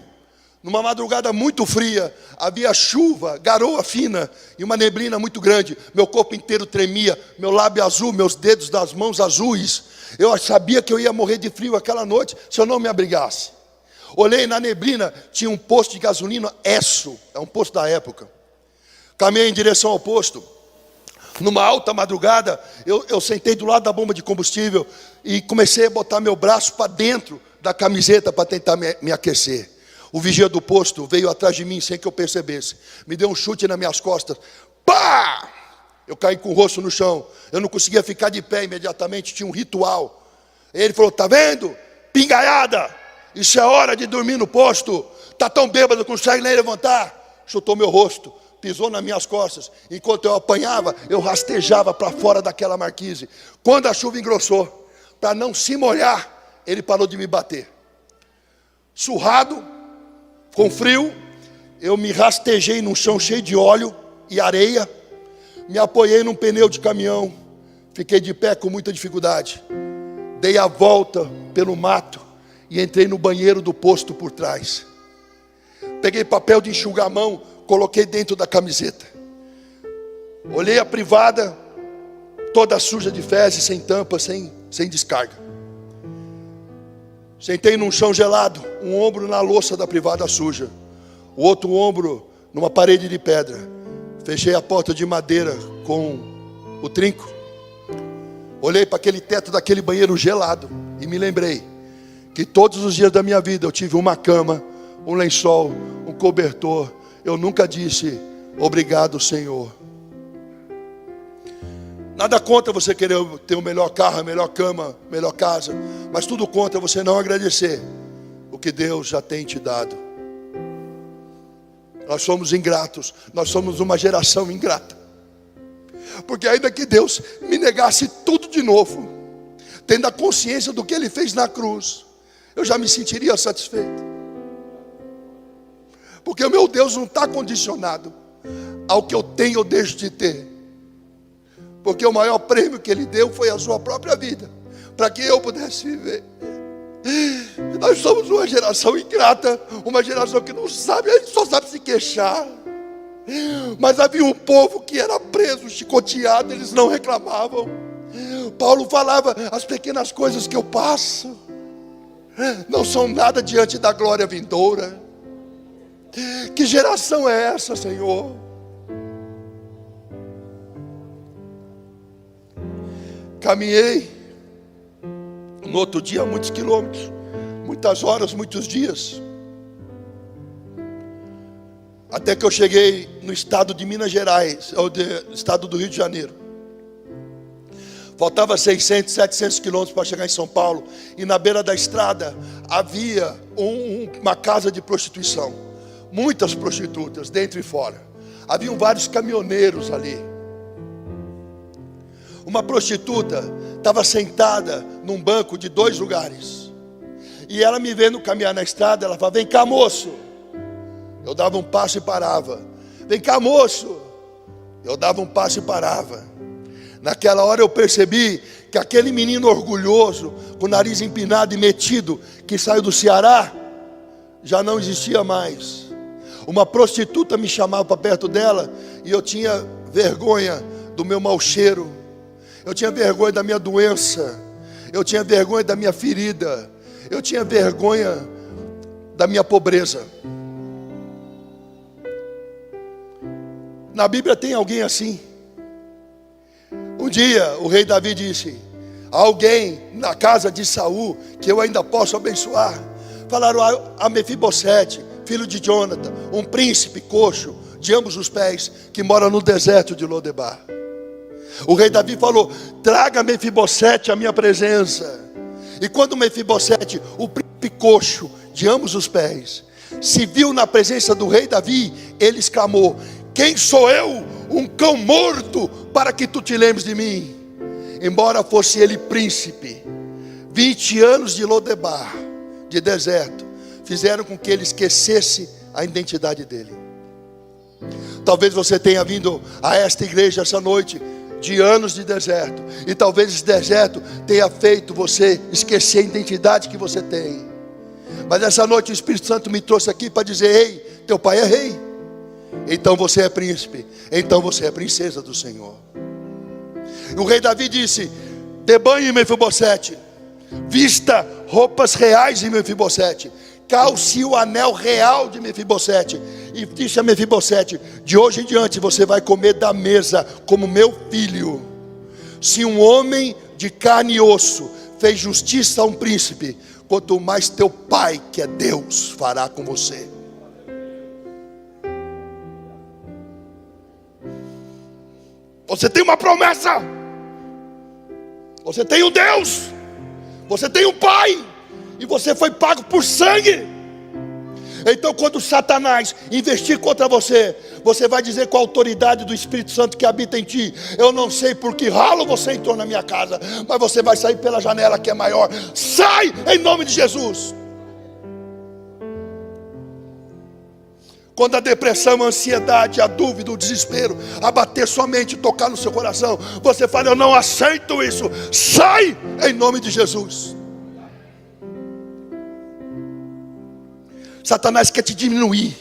Numa madrugada muito fria, havia chuva, garoa fina e uma neblina muito grande. Meu corpo inteiro tremia, meu lábio azul, meus dedos das mãos azuis. Eu sabia que eu ia morrer de frio aquela noite se eu não me abrigasse. Olhei na neblina, tinha um posto de gasolina, Esso, é um posto da época. Caminhei em direção ao posto. Numa alta madrugada, eu sentei do lado da bomba de combustível e comecei a botar meu braço para dentro da camiseta para tentar me aquecer. O vigia do posto veio atrás de mim sem que eu percebesse. Me deu um chute nas minhas costas. Pá! Eu caí com o rosto no chão. Eu não conseguia ficar de pé imediatamente, tinha um ritual. Ele falou: tá vendo? Pingaiada! Isso é hora de dormir no posto. Tá tão bêbado, não consegue nem levantar. Chutou meu rosto, pisou nas minhas costas. Enquanto eu apanhava, eu rastejava para fora daquela marquise. Quando a chuva engrossou, para não se molhar, ele parou de me bater. Surrado, com frio, eu me rastejei num chão cheio de óleo e areia. Me apoiei num pneu de caminhão. Fiquei de pé com muita dificuldade. Dei a volta pelo mato e entrei no banheiro do posto por trás. Peguei papel de enxugar a mão, coloquei dentro da camiseta. Olhei a privada, toda suja de fezes, sem tampa, sem descarga. Sentei num chão gelado, um ombro na louça da privada suja, o outro ombro numa parede de pedra. Fechei a porta de madeira com o trinco. Olhei para aquele teto daquele banheiro gelado e me lembrei que todos os dias da minha vida eu tive uma cama, um lençol, um cobertor. Eu nunca disse obrigado, Senhor. Nada contra você querer ter o melhor carro, a melhor cama, a melhor casa, mas tudo contra você não agradecer o que Deus já tem te dado. Nós somos ingratos, nós somos uma geração ingrata. Porque ainda que Deus me negasse tudo de novo, tendo a consciência do que Ele fez na cruz, eu já me sentiria satisfeito. Porque o meu Deus não está condicionado ao que eu tenho ou deixo de ter. Porque o maior prêmio que Ele deu foi a sua própria vida, para que eu pudesse viver. Nós somos uma geração ingrata, uma geração que não sabe, só sabe se queixar. Mas havia um povo que era preso, chicoteado, eles não reclamavam. Paulo falava: as pequenas coisas que eu passo não são nada diante da glória vindoura. Que geração é essa, Senhor? Caminhei no outro dia muitos quilômetros, muitas horas, muitos dias, até que eu cheguei no estado de Minas Gerais, ou estado do Rio de Janeiro. Faltava 600, 700 quilômetros para chegar em São Paulo. E na beira da estrada havia uma casa de prostituição. Muitas prostitutas, dentro e fora. Haviam vários caminhoneiros ali. Uma prostituta estava sentada num banco de 2 lugares. E ela me vendo caminhar na estrada, ela falava: vem cá, moço. Eu dava um passo e parava. Vem cá, moço. Eu dava um passo e parava. Naquela hora eu percebi que aquele menino orgulhoso, com o nariz empinado e metido, que saiu do Ceará, já não existia mais. Uma prostituta me chamava para perto dela e eu tinha vergonha do meu mau cheiro. Eu tinha vergonha da minha doença. Eu tinha vergonha da minha ferida. Eu tinha vergonha da minha pobreza. Na Bíblia tem alguém assim. Um dia o rei Davi disse: alguém na casa de Saul que eu ainda posso abençoar. Falaram a Mefibosete, filho de Jonathan, um príncipe coxo de ambos os pés, que mora no deserto de Lodebar. O rei Davi falou: traga Mefibosete à minha presença. E quando Mefibosete, o príncipe coxo de ambos os pés, se viu na presença do rei Davi, ele exclamou: quem sou eu, um cão morto, para que tu te lembres de mim? Embora fosse ele príncipe, 20 anos de Lodebar, de deserto, fizeram com que ele esquecesse a identidade dele. Talvez você tenha vindo a esta igreja essa noite de anos de deserto, e talvez esse deserto tenha feito você esquecer a identidade que você tem. Mas essa noite o Espírito Santo me trouxe aqui para dizer: ei, teu pai é rei, então você é príncipe, então você é princesa do Senhor. O rei Davi disse: dê banho em Mefibosete, vista roupas reais em Mefibosete, calce o anel real de Mefibosete, e disse a Mefibosete: de hoje em diante você vai comer da mesa como meu filho. Se um homem de carne e osso fez justiça a um príncipe, quanto mais teu pai, que é Deus, fará com você. Você tem uma promessa, você tem um Deus, você tem um pai, e você foi pago por sangue. Então quando Satanás investir contra você, você vai dizer com a autoridade do Espírito Santo que habita em ti: eu não sei por que ralo você entrou na minha casa, mas você vai sair pela janela que é maior. Sai em nome de Jesus. Quando a depressão, a ansiedade, a dúvida, o desespero abater sua mente, tocar no seu coração, você fala: eu não aceito isso. Sai em nome de Jesus. Satanás quer te diminuir,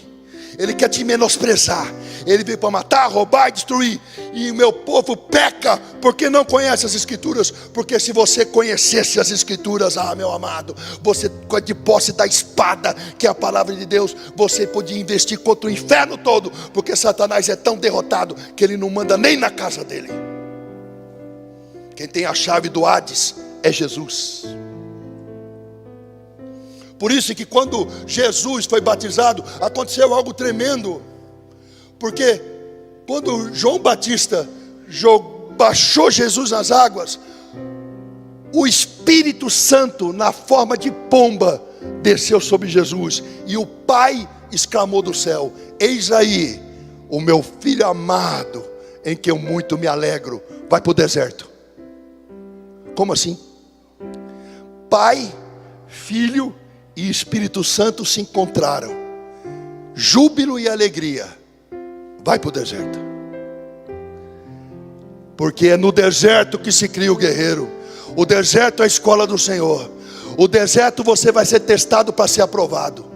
ele quer te menosprezar. Ele veio para matar, roubar e destruir. E o meu povo peca porque não conhece as Escrituras. Porque se você conhecesse as Escrituras, meu amado, você, de posse da espada, que é a palavra de Deus, você podia investir contra o inferno todo. Porque Satanás é tão derrotado que ele não manda nem na casa dele. Quem tem a chave do Hades é Jesus. Por isso que quando Jesus foi batizado, aconteceu algo tremendo. Porque quando João Batista baixou Jesus nas águas, o Espírito Santo, na forma de pomba, desceu sobre Jesus. E o Pai exclamou do céu: eis aí o meu filho amado, em que eu muito me alegro. Vai para o deserto. Como assim? Pai, Filho e Espírito Santo se encontraram. Júbilo e alegria. Vai para o deserto. Porque é no deserto que se cria o guerreiro. O deserto é a escola do Senhor. O deserto você vai ser testado para ser aprovado.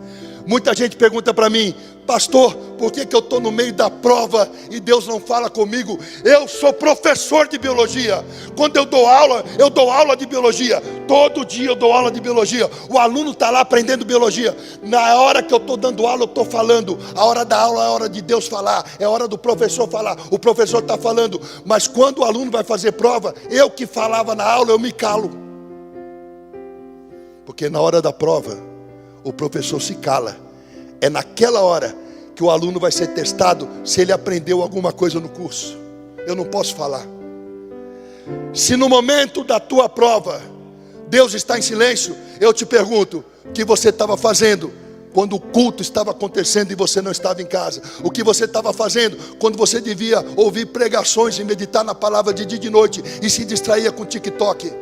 Muita gente pergunta para mim: pastor, por que eu estou no meio da prova e Deus não fala comigo? Eu sou professor de biologia. Quando eu dou aula de biologia. Todo dia eu dou aula de biologia. O aluno está lá aprendendo biologia. Na hora que eu estou dando aula, eu estou falando. A hora da aula é a hora de Deus falar. É a hora do professor falar. O professor está falando. Mas quando o aluno vai fazer prova, eu que falava na aula, eu me calo. Porque na hora da prova, o professor se cala. É naquela hora que o aluno vai ser testado se ele aprendeu alguma coisa no curso. Eu não posso falar. Se no momento da tua prova Deus está em silêncio, eu te pergunto: o que você estava fazendo quando o culto estava acontecendo e você não estava em casa? O que você estava fazendo quando você devia ouvir pregações e meditar na palavra de dia e de noite e se distraía com TikTok?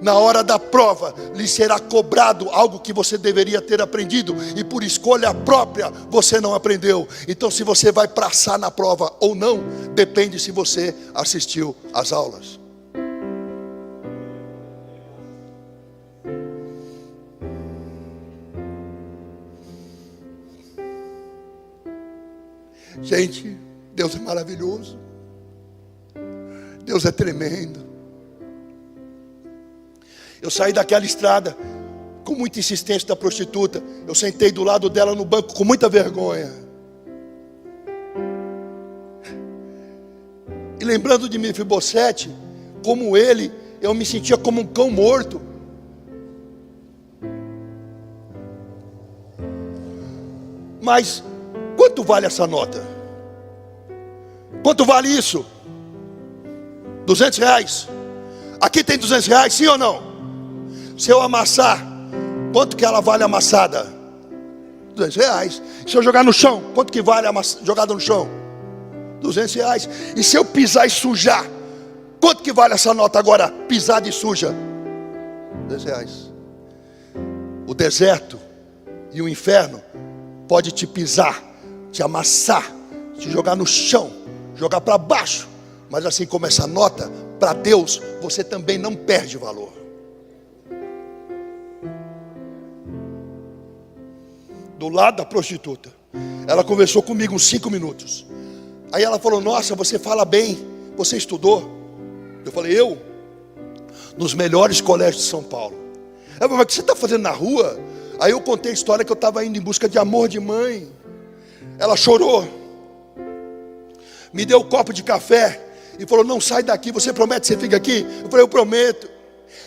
Na hora da prova, lhe será cobrado algo que você deveria ter aprendido, e por escolha própria, você não aprendeu. Então se você vai passar na prova ou não, depende se você assistiu às aulas. Gente, Deus é maravilhoso. Deus é tremendo. Eu saí daquela estrada com muita insistência da prostituta. Eu sentei do lado dela no banco com muita vergonha. E lembrando de Mefibosete, como ele, eu me sentia como um cão morto. Mas quanto vale essa nota? Quanto vale isso? R$200. Aqui tem R$200, sim ou não? Se eu amassar, quanto que ela vale amassada? R$200. Se eu jogar no chão, quanto que vale jogada no chão? R$200. E se eu pisar e sujar, quanto que vale essa nota agora, pisada e suja? R$200. O deserto e o inferno pode te pisar, te amassar, te jogar no chão, jogar para baixo. Mas assim como essa nota, para Deus, você também não perde valor. Do lado da prostituta, ela conversou comigo uns 5 minutos. Aí ela falou: nossa, você fala bem, você estudou? Eu falei: eu? Nos melhores colégios de São Paulo. Ela falou: mas o que você está fazendo na rua? Aí eu contei a história que eu estava indo em busca de amor de mãe. Ela chorou, me deu um copo de café e falou: não sai daqui, você promete que você fica aqui? Eu falei: eu prometo.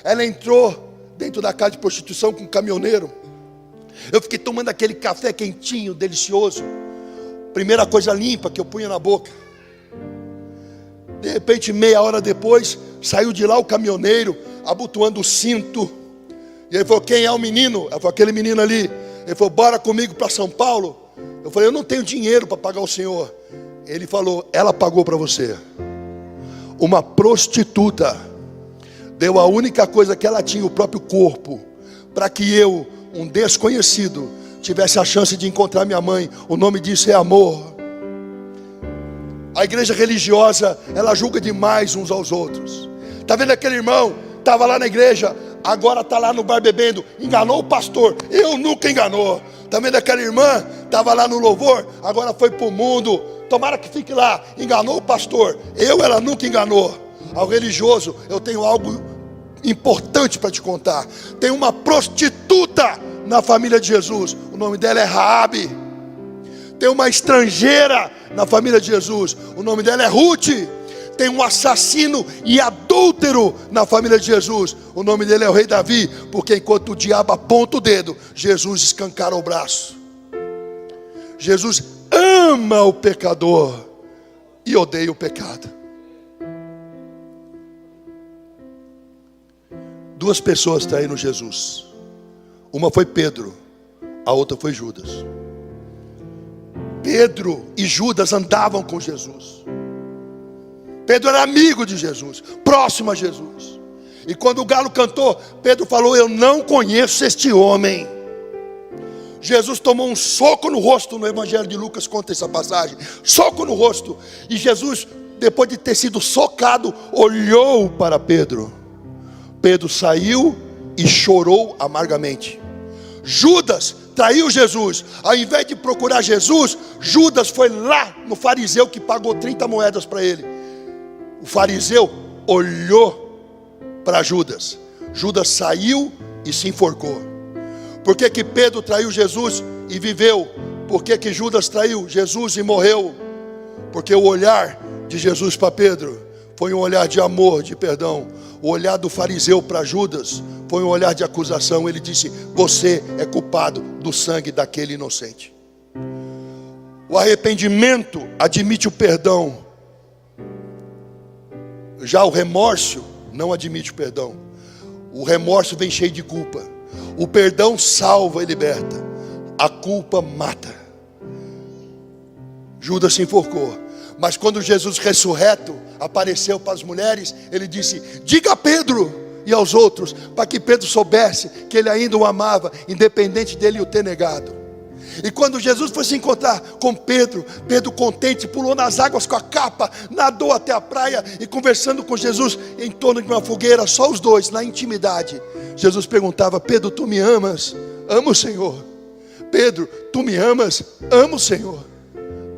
Ela entrou dentro da casa de prostituição com um caminhoneiro. Eu fiquei tomando aquele café quentinho, delicioso. Primeira coisa limpa que eu punha na boca. De repente, meia hora depois, saiu de lá o caminhoneiro, abotoando o cinto. E ele falou: quem é o menino? Ela falou: aquele menino ali. Ele falou: bora comigo para São Paulo. Eu falei: eu não tenho dinheiro para pagar o senhor. Ele falou: ela pagou para você. Uma prostituta deu a única coisa que ela tinha, o próprio corpo, para que eu, um desconhecido, tivesse a chance de encontrar minha mãe. O nome disso é amor. A igreja religiosa, ela julga demais uns aos outros. Está vendo aquele irmão? Estava lá na igreja, agora está lá no bar bebendo. Enganou o pastor. Eu nunca enganou. Está vendo aquela irmã? Estava lá no louvor, agora foi para o mundo. Tomara que fique lá. Enganou o pastor. Ela nunca enganou. Ao religioso, eu tenho algo importante para te contar. Tem uma prostituta na família de Jesus. O nome dela é Raabe. Tem uma estrangeira na família de Jesus. O nome dela é Ruth. Tem um assassino e adúltero na família de Jesus. O nome dele é o rei Davi. Porque enquanto o diabo aponta o dedo, Jesus escancara o braço. Jesus ama o pecador e odeia o pecado. Duas pessoas traíram Jesus. Uma foi Pedro, a outra foi Judas. Pedro e Judas andavam com Jesus. Pedro era amigo de Jesus, próximo a Jesus. E quando o galo cantou, Pedro falou: eu não conheço este homem. Jesus tomou um soco no rosto. No Evangelho de Lucas conta essa passagem, soco no rosto. E Jesus, depois de ter sido socado, olhou para Pedro. Pedro saiu e chorou amargamente. Judas traiu Jesus. Ao invés de procurar Jesus, Judas foi lá no fariseu que pagou 30 moedas para ele. O fariseu olhou para Judas. Judas saiu e se enforcou. Por que que Pedro traiu Jesus e viveu? Por que que Judas traiu Jesus e morreu? Porque o olhar de Jesus para Pedro foi um olhar de amor, de perdão. O olhar do fariseu para Judas foi um olhar de acusação. Ele disse: você é culpado do sangue daquele inocente. O arrependimento admite o perdão. Já o remorso não admite o perdão. O remorso vem cheio de culpa. O perdão salva e liberta. A culpa mata. Judas se enforcou. Mas quando Jesus ressurreto apareceu para as mulheres, ele disse: diga a Pedro e aos outros, para que Pedro soubesse que ele ainda o amava, independente dele o ter negado. E quando Jesus foi se encontrar com Pedro, Pedro contente pulou nas águas com a capa, nadou até a praia e conversando com Jesus em torno de uma fogueira, só os dois, na intimidade. Jesus perguntava: Pedro, tu me amas? Amo, Senhor. Pedro, tu me amas? Amo, Senhor.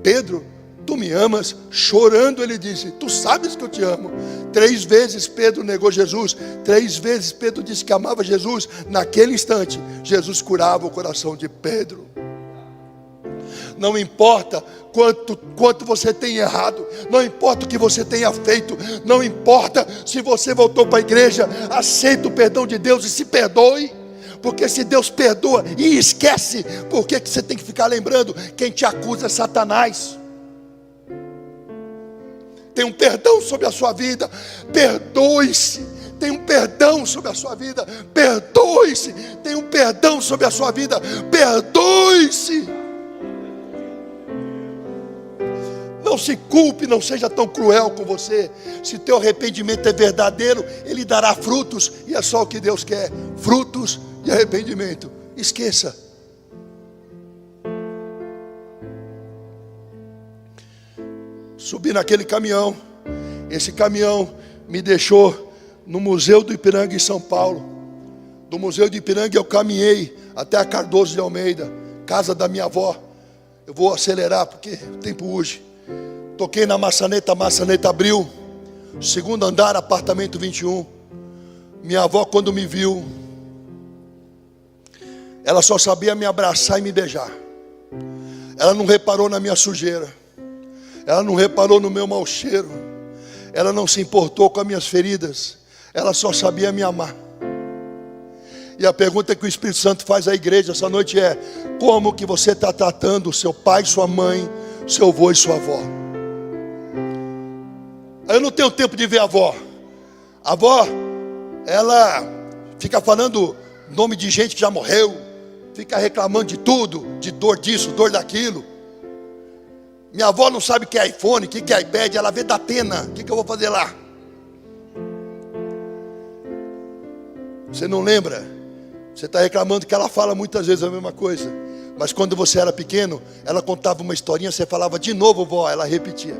Pedro, tu me amas? Chorando ele disse: tu sabes que eu te amo. 3 vezes Pedro negou Jesus. 3 vezes Pedro disse que amava Jesus. Naquele instante Jesus curava o coração de Pedro. Não importa quanto você tem errado, não importa o que você tenha feito, não importa se você voltou para a igreja, aceita o perdão de Deus e se perdoe. Porque se Deus perdoa e esquece, por que você tem que ficar lembrando? Quem te acusa é Satanás. Tem um perdão sobre a sua vida, perdoe-se. Tem um perdão sobre a sua vida, perdoe-se. Tem um perdão sobre a sua vida, perdoe-se. Não se culpe, não seja tão cruel com você. Se teu arrependimento é verdadeiro, ele dará frutos. E é só o que Deus quer: frutos de arrependimento. Esqueça. Subi naquele caminhão. Esse caminhão me deixou no Museu do Ipiranga em São Paulo. Do Museu do Ipiranga eu caminhei até a Cardoso de Almeida, casa da minha avó. Eu vou acelerar porque o tempo urge. Toquei na maçaneta, a maçaneta abriu. 2º andar, apartamento 21. Minha avó, quando me viu, ela só sabia me abraçar e me beijar. Ela não reparou na minha sujeira. Ela não reparou no meu mau cheiro. Ela não se importou com as minhas feridas. Ela só sabia me amar. E a pergunta que o Espírito Santo faz à igreja essa noite é: como que você está tratando o seu pai, sua mãe, seu avô e sua avó? Eu não tenho tempo de ver a avó. A avó, ela fica falando nome de gente que já morreu, fica reclamando de tudo, de dor disso, dor daquilo. Minha avó não sabe o que é iPhone, o que é iPad, ela vê da Atena. O que eu vou fazer lá? Você não lembra? Você está reclamando que ela fala muitas vezes a mesma coisa. Mas quando você era pequeno, ela contava uma historinha, você falava de novo, vó, ela repetia.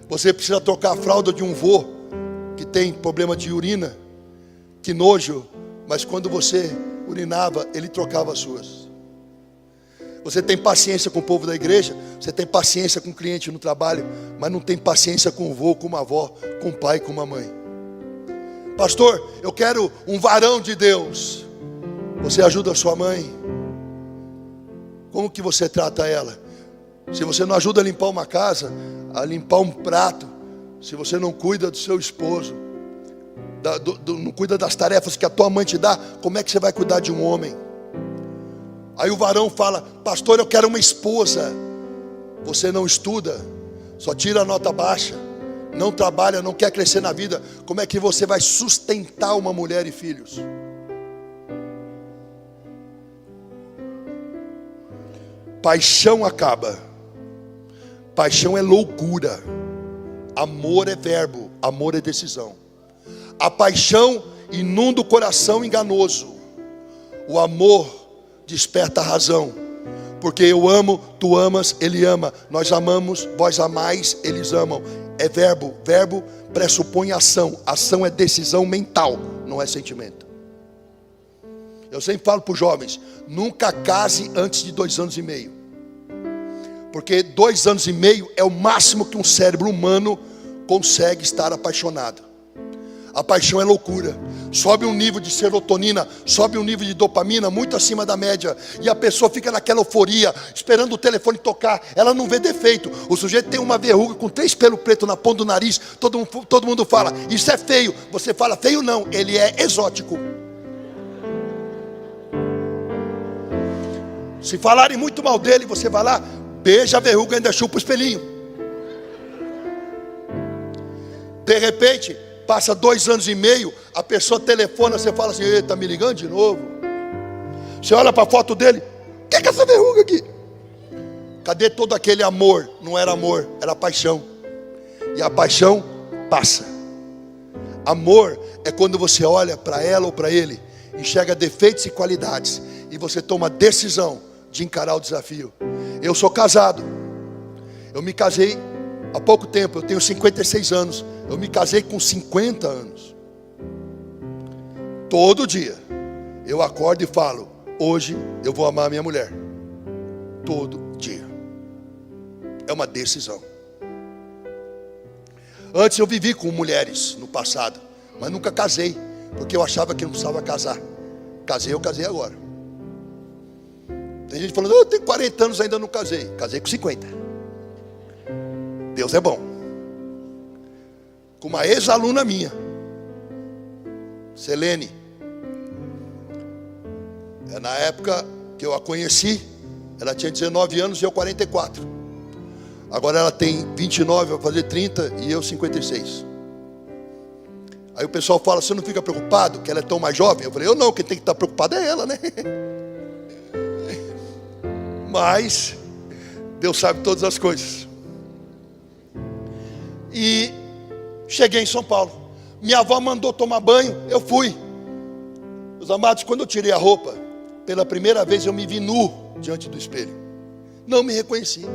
Você precisa trocar a fralda de um vô que tem problema de urina. Que nojo. Mas quando você urinava, ele trocava as suas. Você tem paciência com o povo da igreja, você tem paciência com o cliente no trabalho, mas não tem paciência com o vô, com uma avó, com o pai, com uma mãe. Pastor, eu quero um varão de Deus. Você ajuda a sua mãe? Como que você trata ela? Se você não ajuda a limpar uma casa, a limpar um prato, se você não cuida do seu esposo, não cuida das tarefas que a tua mãe te dá, como é que você vai cuidar de um homem? Aí o varão fala: pastor, eu quero uma esposa. Você não estuda, só tira a nota baixa, não trabalha, não quer crescer na vida. Como é que você vai sustentar uma mulher e filhos? Paixão acaba. Paixão é loucura. Amor é verbo, amor é decisão. A paixão inunda o coração enganoso. O amor desperta a razão. Porque eu amo, tu amas, ele ama. Nós amamos, vós amais, eles amam. É verbo. Verbo pressupõe ação. Ação é decisão mental, não é sentimento. Eu sempre falo para os jovens: nunca case antes de 2 anos e meio. Porque 2 anos e meio é o máximo que um cérebro humano consegue estar apaixonado. A paixão é loucura. Sobe um nível de serotonina, sobe um nível de dopamina muito acima da média. E a pessoa fica naquela euforia, esperando o telefone tocar. Ela não vê defeito. O sujeito tem uma verruga com 3 pelos pretos na ponta do nariz. Todo mundo fala: isso é feio. Você fala: feio não, ele é exótico. Se falarem muito mal dele, você vai lá, beija a verruga e ainda chupa o espelhinho. De repente, passa 2 anos e meio, a pessoa telefona, você fala assim: está me ligando de novo? Você olha para a foto dele: o que é essa verruga aqui? Cadê todo aquele amor? Não era amor, era paixão. E a paixão passa. Amor é quando você olha para ela ou para ele, enxerga defeitos e qualidades, e você toma a decisão de encarar o desafio. Eu sou casado. Eu me casei há pouco tempo, eu tenho 56 anos. Eu me casei com 50 anos. Todo dia eu acordo e falo: hoje eu vou amar a minha mulher. Todo dia. É uma decisão. Antes eu vivi com mulheres no passado, mas nunca casei, porque eu achava que não precisava casar. Eu casei agora. Tem gente falando: eu tenho 40 anos, ainda não casei. Casei com 50. Deus é bom. Com uma ex-aluna minha, Selene. Na época que eu a conheci, ela tinha 19 anos e eu 44. Agora ela tem 29, vai fazer 30 e eu 56. Aí o pessoal fala: você não fica preocupado que ela é tão mais jovem? Eu falei: eu não, quem tem que estar preocupado é ela, né? Mas Deus sabe todas as coisas. E cheguei em São Paulo. Minha avó mandou tomar banho, eu fui. Meus amados, quando eu tirei a roupa, pela primeira vez eu me vi nu diante do espelho. Não me reconheci.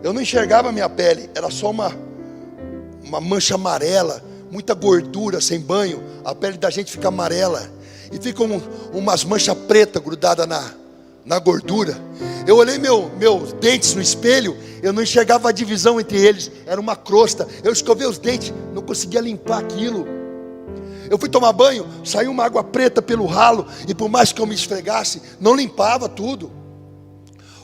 Eu não enxergava a minha pele, era só uma mancha amarela, muita gordura, sem banho. A pele da gente fica amarela e ficam umas manchas pretas grudadas na gordura. Eu olhei meus dentes no espelho, eu não enxergava a divisão entre eles, era uma crosta. Eu escovei os dentes, não conseguia limpar aquilo. Eu fui tomar banho, saiu uma água preta pelo ralo, e por mais que eu me esfregasse, não limpava tudo.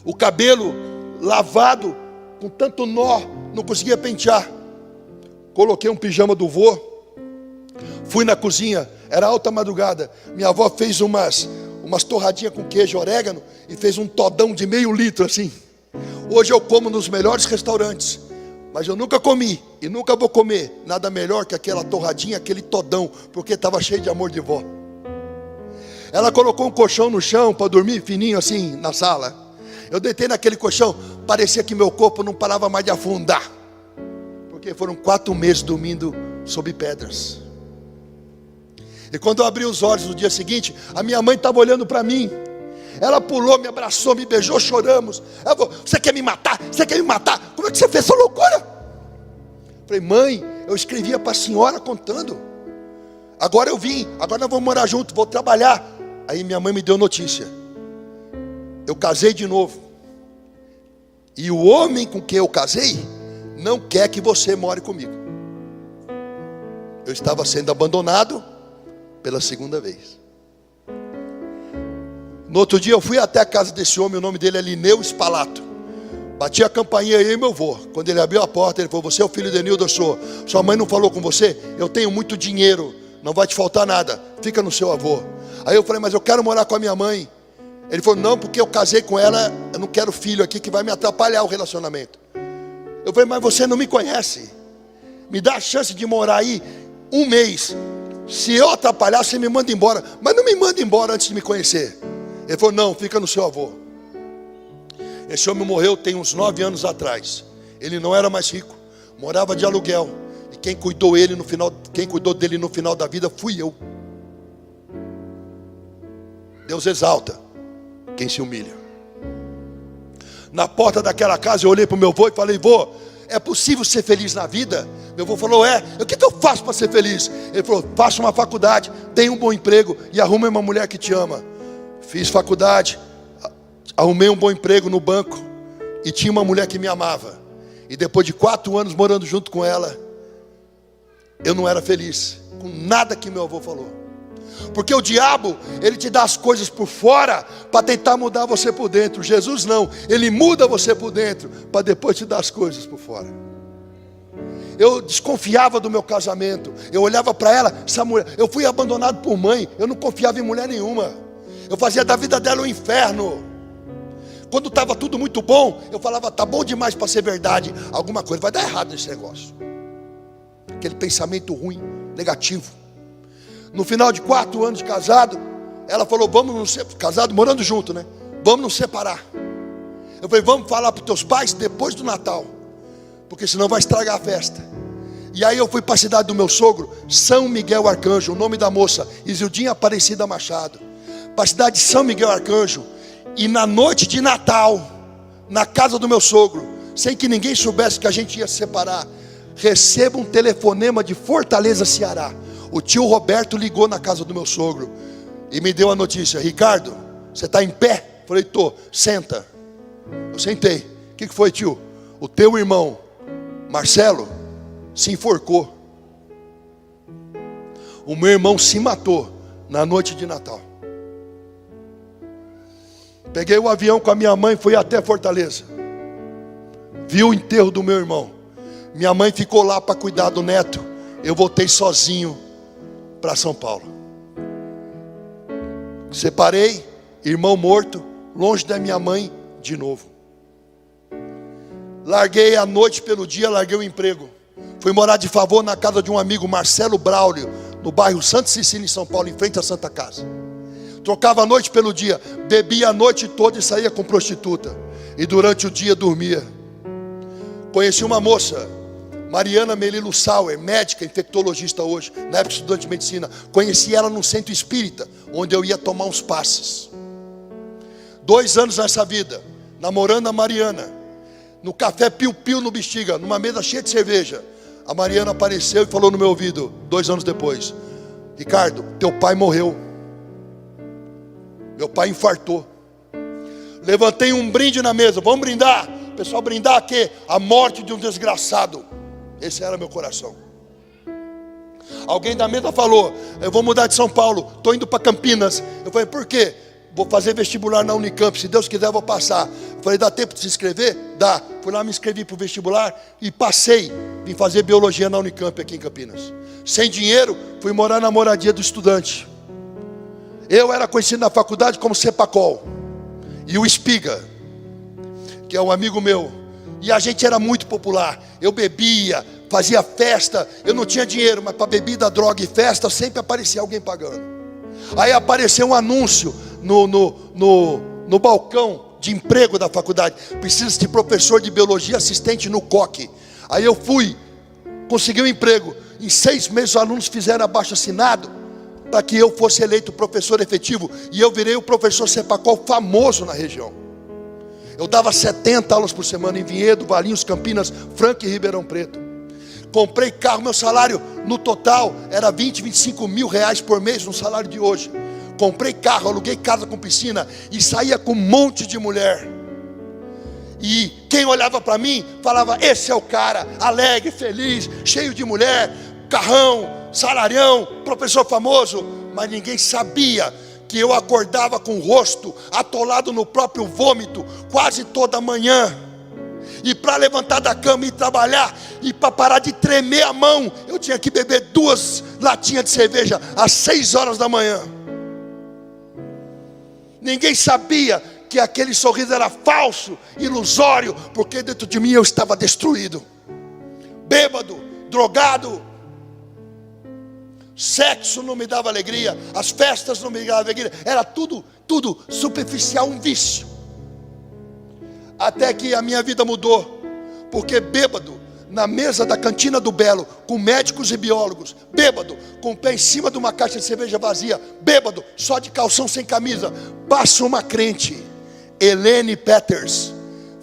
O cabelo lavado, com tanto nó, não conseguia pentear. Coloquei um pijama do vô, fui na cozinha, era alta madrugada. Minha avó fez umas torradinhas com queijo e orégano e fez um todão de meio litro assim. Hoje eu como nos melhores restaurantes, mas eu nunca comi e nunca vou comer nada melhor que aquela torradinha, aquele todão, porque estava cheio de amor de vó. Ela colocou um colchão no chão para dormir fininho assim na sala. Eu deitei naquele colchão, parecia que meu corpo não parava mais de afundar, porque foram 4 meses dormindo sob pedras. E quando eu abri os olhos no dia seguinte, a minha mãe estava olhando para mim. Ela pulou, me abraçou, me beijou, choramos. Ela falou: você quer me matar? Você quer me matar? Como é que você fez essa loucura? Eu falei: mãe, eu escrevia para a senhora contando. Agora eu vim, agora nós vamos morar juntos, vou trabalhar. Aí minha mãe me deu notícia: eu casei de novo. E o homem com quem eu casei não quer que você more comigo. Eu estava sendo abandonado pela segunda vez. No outro dia eu fui até a casa desse homem, o nome dele é Lineu Spalato. Bati a campainha aí, meu avô. Quando ele abriu a porta, ele falou: você é o filho de Enildo? Eu sou. Sua mãe não falou com você? Eu tenho muito dinheiro, não vai te faltar nada, fica no seu avô. Aí eu falei: mas eu quero morar com a minha mãe. Ele falou: não, porque eu casei com ela, eu não quero filho aqui que vai me atrapalhar o relacionamento. Eu falei: mas você não me conhece, me dá a chance de morar aí 1 mês. Se eu atrapalhar, você me manda embora. Mas não me manda embora antes de me conhecer. Ele falou: não, fica no seu avô. Esse homem morreu tem uns 9 anos atrás. Ele não era mais rico, morava de aluguel. E quem cuidou dele no final da vida fui eu. Deus exalta quem se humilha. Na porta daquela casa eu olhei para o meu avô e falei: vô, é possível ser feliz na vida? Meu avô falou: é. O que eu faço para ser feliz? Ele falou: faça uma faculdade, tenha um bom emprego e arrume uma mulher que te ama. Fiz faculdade, arrumei um bom emprego no banco e tinha uma mulher que me amava. E depois de 4 anos morando junto com ela, eu não era feliz com nada que meu avô falou. Porque o diabo, ele te dá as coisas por fora para tentar mudar você por dentro. Jesus não, ele muda você por dentro para depois te dar as coisas por fora. Eu desconfiava do meu casamento. Eu olhava para ela, essa mulher, eu fui abandonado por mãe. Eu não confiava em mulher nenhuma. Eu fazia da vida dela um inferno. Quando estava tudo muito bom, eu falava: tá bom demais para ser verdade. Alguma coisa vai dar errado nesse negócio. Aquele pensamento ruim, negativo. No final de 4 anos de casado, ela falou: vamos nos separar. Casado, morando junto, né? Vamos nos separar. Eu falei: vamos falar para os teus pais depois do Natal, porque senão vai estragar a festa. E aí eu fui para a cidade do meu sogro, São Miguel Arcanjo, o nome da moça, Isildinha Aparecida Machado. Para a cidade de São Miguel Arcanjo. E na noite de Natal, na casa do meu sogro, sem que ninguém soubesse que a gente ia se separar, recebo um telefonema de Fortaleza, Ceará. O tio Roberto ligou na casa do meu sogro e me deu a notícia: Ricardo, você está em pé? Falei: tô. Senta. Eu sentei. O que foi, tio? O teu irmão Marcelo se enforcou. O meu irmão se matou na noite de Natal. Peguei o avião com a minha mãe e fui até Fortaleza. Vi o enterro do meu irmão. Minha mãe ficou lá para cuidar do neto. Eu voltei sozinho para São Paulo. Separei, irmão morto, longe da minha mãe de novo. Larguei a noite pelo dia, larguei o emprego. Fui morar de favor na casa de um amigo, Marcelo Braulio, no bairro Santa Cecília, em São Paulo, em frente à Santa Casa. Trocava a noite pelo dia, bebia a noite toda e saía com prostituta. E durante o dia dormia. Conheci uma moça, Mariana Melilo Sauer, médica, infectologista hoje, na época estudante de medicina. Conheci ela num centro espírita, onde eu ia tomar uns passes. 2 anos nessa vida, namorando a Mariana, no café Piu Piu no Bexiga, numa mesa cheia de cerveja. A Mariana apareceu e falou no meu ouvido, 2 anos depois: Ricardo, teu pai morreu. Meu pai infartou. Levantei um brinde na mesa. Vamos brindar. O pessoal, brindar a quê? A morte de um desgraçado. Esse era meu coração. Alguém da mesa falou: eu vou mudar de São Paulo, estou indo para Campinas. Eu falei: por quê? Vou fazer vestibular na Unicamp, se Deus quiser eu vou passar. Eu falei: dá tempo de se inscrever? Dá. Fui lá, me inscrevi para o vestibular e passei. Vim fazer biologia na Unicamp aqui em Campinas. Sem dinheiro, fui morar na moradia do estudante. Eu era conhecido na faculdade como Cepacol. E o Espiga, que é um amigo meu. E a gente era muito popular. Eu bebia, fazia festa. Eu não tinha dinheiro, mas para bebida, droga e festa sempre aparecia alguém pagando. Aí apareceu um anúncio no balcão de emprego da faculdade: precisa de professor de biologia assistente no COC. Aí eu fui, consegui um emprego. Em 6 meses os alunos fizeram abaixo-assinado para que eu fosse eleito professor efetivo. E eu virei o professor Cepacol famoso na região. Eu dava 70 aulas por semana em Vinhedo, Valinhos, Campinas, Franca e Ribeirão Preto. Comprei carro, meu salário no total era 20, 25 mil reais por mês no salário de hoje. Comprei carro, aluguei casa com piscina e saía com um monte de mulher. E quem olhava para mim falava: esse é o cara, alegre, feliz, cheio de mulher, carrão, salarião, professor famoso. Mas ninguém sabia que eu acordava com o rosto atolado no próprio vômito quase toda manhã. E para levantar da cama e trabalhar, e para parar de tremer a mão, eu tinha que beber 2 latinhas de cerveja às 6 horas da manhã. Ninguém sabia que aquele sorriso era falso, ilusório, porque dentro de mim eu estava destruído, bêbado, drogado. Sexo não me dava alegria, as festas não me davam alegria, era tudo superficial, um vício. Até que a minha vida mudou, porque bêbado na mesa da cantina do Belo, com médicos e biólogos, bêbado, com o pé em cima de uma caixa de cerveja vazia, bêbado, só de calção sem camisa, passa uma crente, Helene Peters,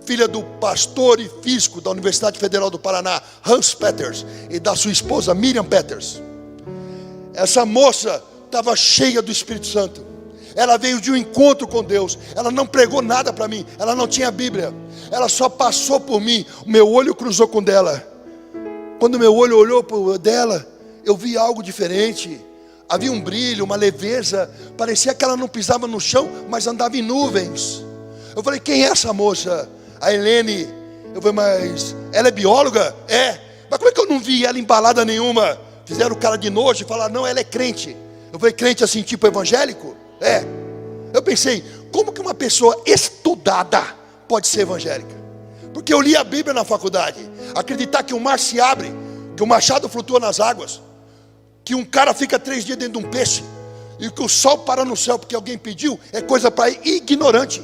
filha do pastor e físico da Universidade Federal do Paraná, Hans Peters, e da sua esposa Miriam Peters. Essa moça estava cheia do Espírito Santo. Ela veio de um encontro com Deus. Ela não pregou nada para mim. Ela não tinha Bíblia. Ela só passou por mim. O meu olho cruzou com o dela. Quando meu olho olhou para o dela, eu vi algo diferente. Havia um brilho, uma leveza. Parecia que ela não pisava no chão, mas andava em nuvens. Eu falei, quem é essa moça? A Helene. Eu falei, mas ela é bióloga? É. Mas como é que eu não vi ela embalada nenhuma? Fizeram o cara de nojo e falaram, não, ela é crente. Eu falei, crente assim, tipo evangélico? É. Eu pensei, como que uma pessoa estudada pode ser evangélica? Porque eu li a Bíblia na faculdade. Acreditar que o mar se abre, que o machado flutua nas águas, que um cara fica 3 dias dentro de um peixe, e que o sol para no céu porque alguém pediu, é coisa para ignorante.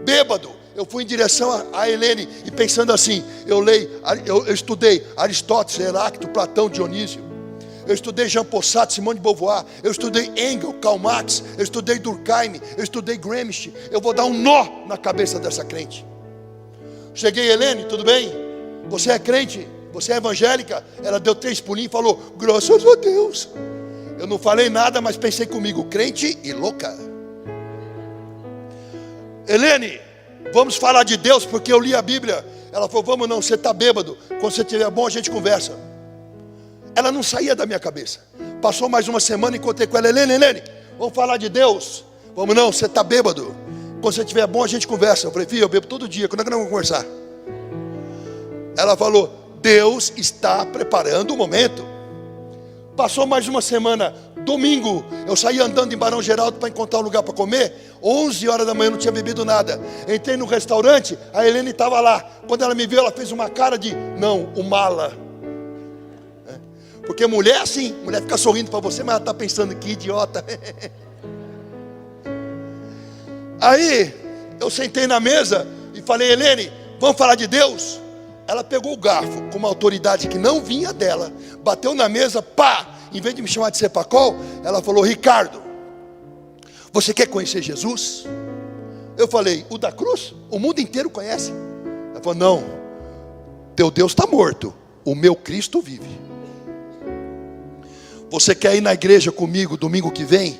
Bêbado, eu fui em direção a Helene, e pensando assim, eu estudei Aristóteles, Heráclito, Platão, Dionísio. Eu estudei Jean Paul Sartre, Simone de Beauvoir. Eu estudei Engels, Karl Marx. Eu estudei Durkheim. Eu estudei Gramsci. Eu vou dar um nó na cabeça dessa crente. Cheguei, Helene, tudo bem? Você é crente? Você é evangélica? Ela deu 3 pulinhos e falou, graças a Deus. Eu não falei nada, mas pensei comigo, crente e louca. Helene, vamos falar de Deus, porque eu li a Bíblia. Ela falou, vamos não, você está bêbado. Quando você estiver bom, a gente conversa. Ela não saía da minha cabeça. Passou mais uma semana, encontrei com ela. Helene, vamos falar de Deus? Vamos não, você está bêbado. Quando você estiver bom, a gente conversa. Eu falei, filho, eu bebo todo dia, quando é que nós vamos conversar? Ela falou, Deus está preparando o momento. Passou mais uma semana, domingo, eu saí andando em Barão Geraldo para encontrar um lugar para comer. 11 horas da manhã, não tinha bebido nada. Entrei no restaurante, a Helene estava lá. Quando ela me viu, ela fez uma cara de, não, o mala. Porque mulher assim, mulher fica sorrindo para você, mas ela está pensando, que idiota. Aí, eu sentei na mesa e falei, Helene, vamos falar de Deus? Ela pegou o garfo com uma autoridade que não vinha dela, bateu na mesa, pá, em vez de me chamar de Cepacol, ela falou, Ricardo, você quer conhecer Jesus? Eu falei, o da cruz? O mundo inteiro conhece. Ela falou, não, teu Deus está morto, o meu Cristo vive. Você quer ir na igreja comigo domingo que vem?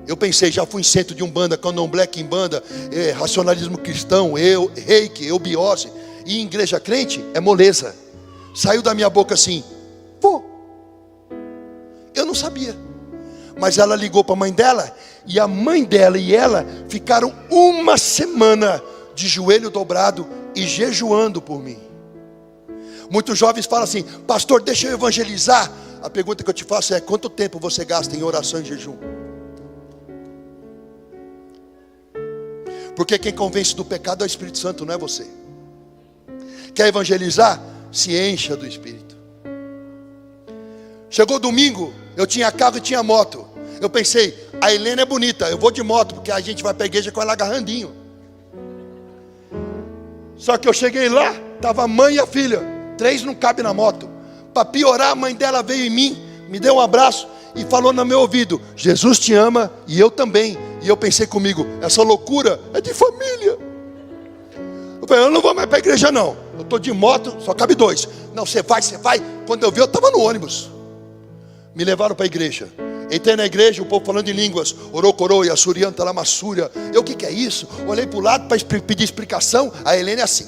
Eu pensei, já fui em centro de Umbanda, Candomblé, Quimbanda, racionalismo cristão, reiki, eubiose. E em igreja crente é moleza. Saiu da minha boca assim, vou. Eu não sabia. Mas ela ligou para a mãe dela, e a mãe dela e ela ficaram uma semana de joelho dobrado e jejuando por mim. Muitos jovens falam assim, pastor, deixa eu evangelizar. A pergunta que eu te faço é, quanto tempo você gasta em oração e jejum? Porque quem convence do pecado é o Espírito Santo, não é você. Quer evangelizar? Se encha do Espírito. Chegou domingo, eu tinha carro e tinha moto. Eu pensei, a Helene é bonita, eu vou de moto, porque a gente vai para a igreja com ela agarrandinho. Só que eu cheguei lá, estava a mãe e a filha, 3 não cabe na moto. Para piorar, a mãe dela veio em mim, me deu um abraço e falou no meu ouvido, Jesus te ama e eu também. E eu pensei comigo, essa loucura é de família. Eu falei, eu não vou mais para a igreja não. Eu estou de moto, só cabe 2. Não, você vai. Quando eu vi, eu estava no ônibus. Me levaram para a igreja. Entrei na igreja, o povo falando em línguas. Orocorô, Yassurianta, Lamassúria. Eu, o que é isso? Olhei para o lado para pedir explicação. A Helene é assim.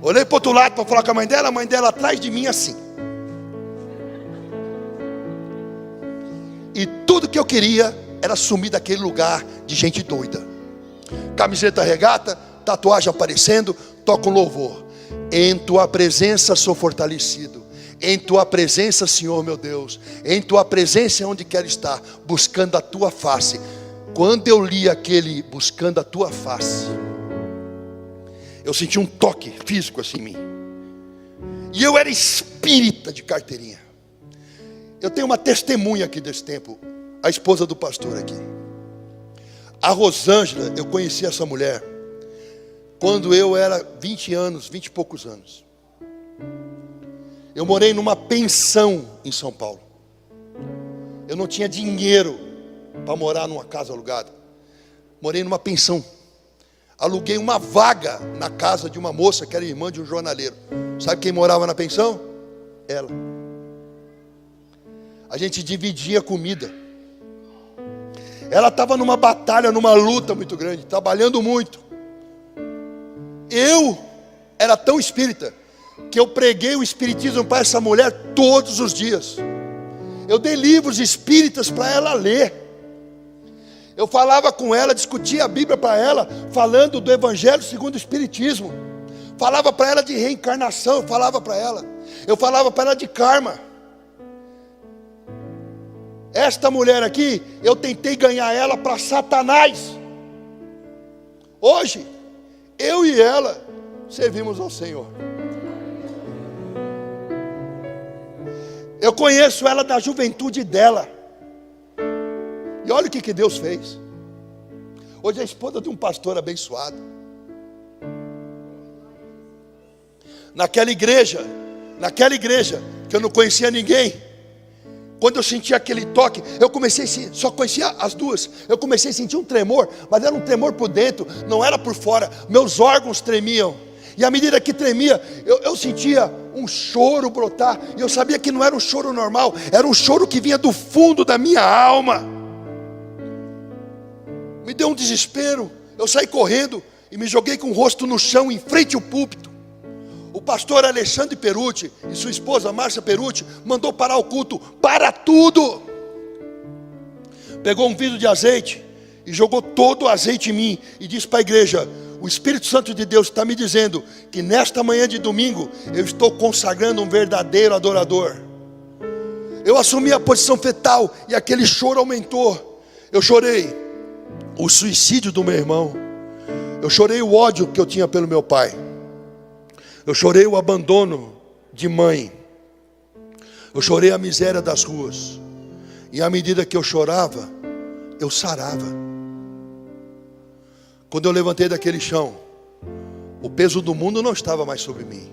Olhei para o outro lado para falar com a mãe dela atrás de mim assim. E tudo que eu queria era sumir daquele lugar de gente doida. Camiseta regata, tatuagem aparecendo, toco louvor. Em tua presença sou fortalecido. Em tua presença, Senhor meu Deus. Em tua presença é onde quero estar, buscando a tua face. Quando eu li aquele buscando a tua face, eu senti um toque físico assim em mim. E eu era espírita de carteirinha. Eu tenho uma testemunha aqui desse tempo, a esposa do pastor aqui. A Rosângela, eu conheci essa mulher quando eu era 20 e poucos anos. Eu morei numa pensão em São Paulo. Eu não tinha dinheiro para morar numa casa alugada. Morei numa pensão. Aluguei uma vaga na casa de uma moça que era irmã de um jornaleiro. Sabe quem morava na pensão? Ela. A gente dividia comida. Ela estava numa batalha, numa luta muito grande, trabalhando muito. Eu era tão espírita que eu preguei o espiritismo para essa mulher todos os dias. Eu dei livros espíritas para ela ler. Eu falava com ela, discutia a Bíblia para ela, falando do Evangelho segundo o Espiritismo. Falava para ela de reencarnação, eu falava para ela de karma. Esta mulher aqui, eu tentei ganhar ela para Satanás. Hoje, eu e ela servimos ao Senhor. Eu conheço ela da juventude dela. E olha o que Deus fez. Hoje é a esposa de um pastor abençoado. Naquela igreja que eu não conhecia ninguém, quando eu senti aquele toque, só conhecia as duas. Eu comecei a sentir um tremor, mas era um tremor por dentro, não era por fora. Meus órgãos tremiam. E à medida que tremia, eu sentia um choro brotar. E eu sabia que não era um choro normal, era um choro que vinha do fundo da minha alma. Me deu um desespero. Eu saí correndo e me joguei com o rosto no chão, em frente ao púlpito. O pastor Alexandre Perucci e sua esposa Márcia Perucci mandou parar o culto. Para tudo! Pegou um vidro de azeite e jogou todo o azeite em mim e disse para a igreja: o Espírito Santo de Deus está me dizendo que nesta manhã de domingo eu estou consagrando um verdadeiro adorador. Eu assumi a posição fetal e aquele choro aumentou. Eu chorei o suicídio do meu irmão. Eu chorei o ódio que eu tinha pelo meu pai. Eu chorei o abandono de mãe. Eu chorei a miséria das ruas. E à medida que eu chorava, eu sarava. Quando eu levantei daquele chão, o peso do mundo não estava mais sobre mim.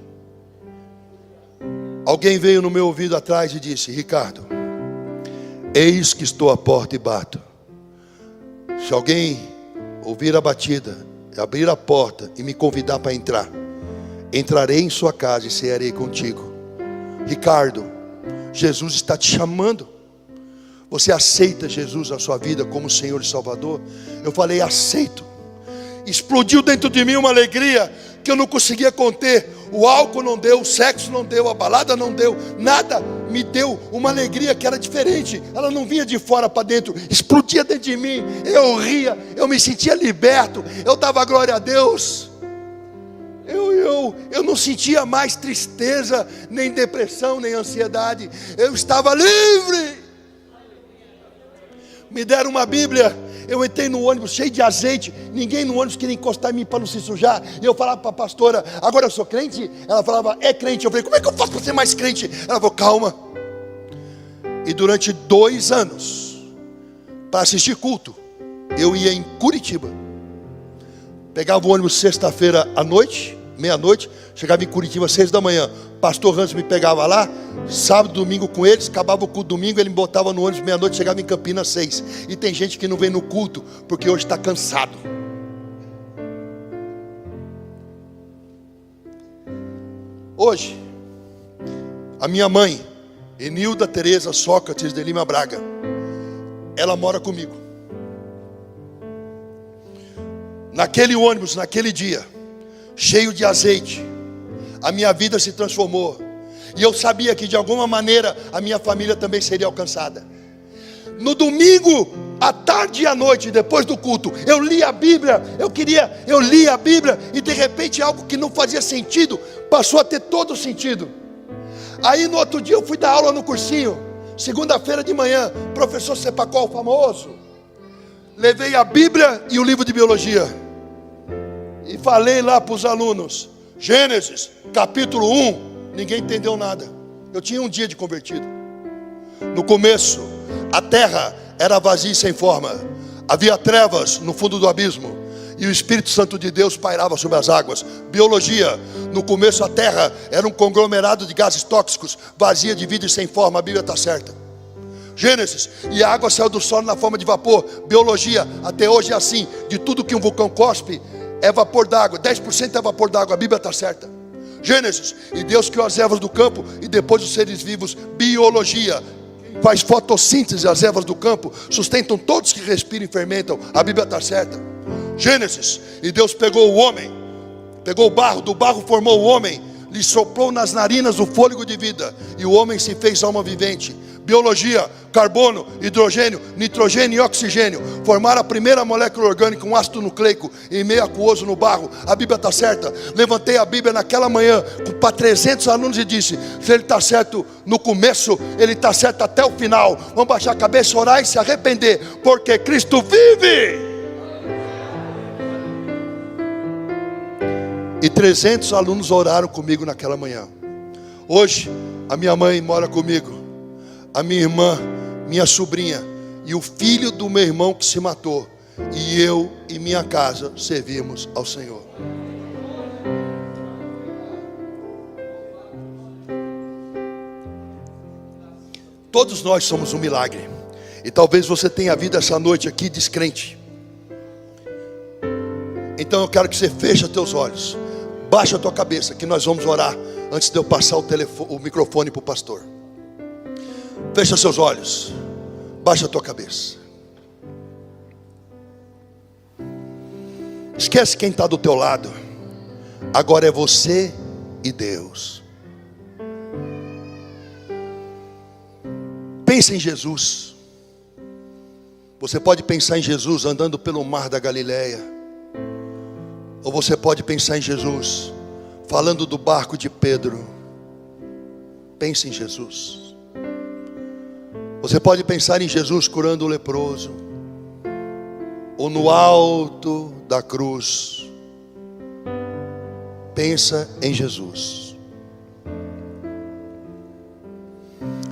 Alguém veio no meu ouvido atrás e disse: Ricardo, eis que estou à porta e bato. Se alguém ouvir a batida, abrir a porta e me convidar para entrar, entrarei em sua casa e cearei contigo. Ricardo, Jesus está te chamando. Você aceita Jesus na sua vida como Senhor e Salvador? Eu falei: aceito. Explodiu dentro de mim uma alegria que eu não conseguia conter. O álcool não deu, o sexo não deu, a balada não deu, nada me deu uma alegria que era diferente. Ela não vinha de fora para dentro, explodia dentro de mim. Eu ria, eu me sentia liberto, eu dava glória a Deus. Eu não sentia mais tristeza, nem depressão, nem ansiedade. Eu estava livre. Me deram uma Bíblia. Eu entrei no ônibus cheio de azeite. Ninguém no ônibus queria encostar em mim para não se sujar. E eu falava para a pastora: agora eu sou crente? Ela falava: é crente. Eu falei: como é que eu faço para ser mais crente? Ela falou: calma. E durante 2 anos, para assistir culto, eu ia em Curitiba. Pegava o ônibus sexta-feira à noite, meia-noite, chegava em Curitiba 6 da manhã. Pastor Hans me pegava lá, sábado, domingo com eles, acabava o culto domingo, ele me botava no ônibus meia-noite, chegava em Campinas 6. E tem gente que não vem no culto porque hoje está cansado. Hoje, a minha mãe, Enilda Tereza Sócrates de Lima Braga, ela mora comigo. Naquele ônibus, naquele dia, cheio de azeite, a minha vida se transformou. E eu sabia que de alguma maneira a minha família também seria alcançada. No domingo, à tarde e à noite, depois do culto, eu li a Bíblia. Eu li a Bíblia e de repente algo que não fazia sentido passou a ter todo sentido. Aí no outro dia eu fui dar aula no cursinho, segunda-feira de manhã, professor Cepacol famoso. Levei a Bíblia e o livro de biologia e falei lá para os alunos: Gênesis, capítulo 1. Ninguém entendeu nada. Eu tinha um dia de convertido. No começo, a terra era vazia e sem forma. Havia trevas no fundo do abismo, e o Espírito Santo de Deus pairava sobre as águas. Biologia: no começo a terra era um conglomerado de gases tóxicos, vazia de vida e sem forma. A Bíblia está certa. Gênesis: e a água saiu do solo na forma de vapor. Biologia: até hoje é assim. De tudo que um vulcão cospe é vapor d'água, 10% é vapor d'água. A Bíblia está certa. Gênesis: e Deus criou as ervas do campo e depois os seres vivos. Biologia: faz fotossíntese, as ervas do campo sustentam todos que respiram e fermentam. A Bíblia está certa. Gênesis: e Deus pegou o homem, pegou o barro, do barro formou o homem, lhe soprou nas narinas o fôlego de vida, e o homem se fez alma vivente. Biologia: carbono, hidrogênio, nitrogênio e oxigênio formaram a primeira molécula orgânica, um ácido nucleico em meio aquoso no barro. A Bíblia está certa. Levantei a Bíblia naquela manhã para 300 alunos e disse: se ele está certo no começo, ele está certo até o final. Vamos baixar a cabeça, orar e se arrepender, porque Cristo vive. E 300 alunos oraram comigo naquela manhã. Hoje a minha mãe mora comigo, a minha irmã, minha sobrinha e o filho do meu irmão que se matou. E eu e minha casa servimos ao Senhor. Todos nós somos um milagre. E talvez você tenha vindo essa noite aqui descrente. Então eu quero que você feche os teus olhos, baixa a tua cabeça, que nós vamos orar antes de eu passar o microfone para o pastor. Fecha seus olhos, baixa a tua cabeça. Esquece quem está do teu lado. Agora é você e Deus. Pensa em Jesus. Você pode pensar em Jesus andando pelo mar da Galileia, ou você pode pensar em Jesus falando do barco de Pedro. Pense em Jesus. Você pode pensar em Jesus curando o leproso, ou no alto da cruz. Pensa em Jesus.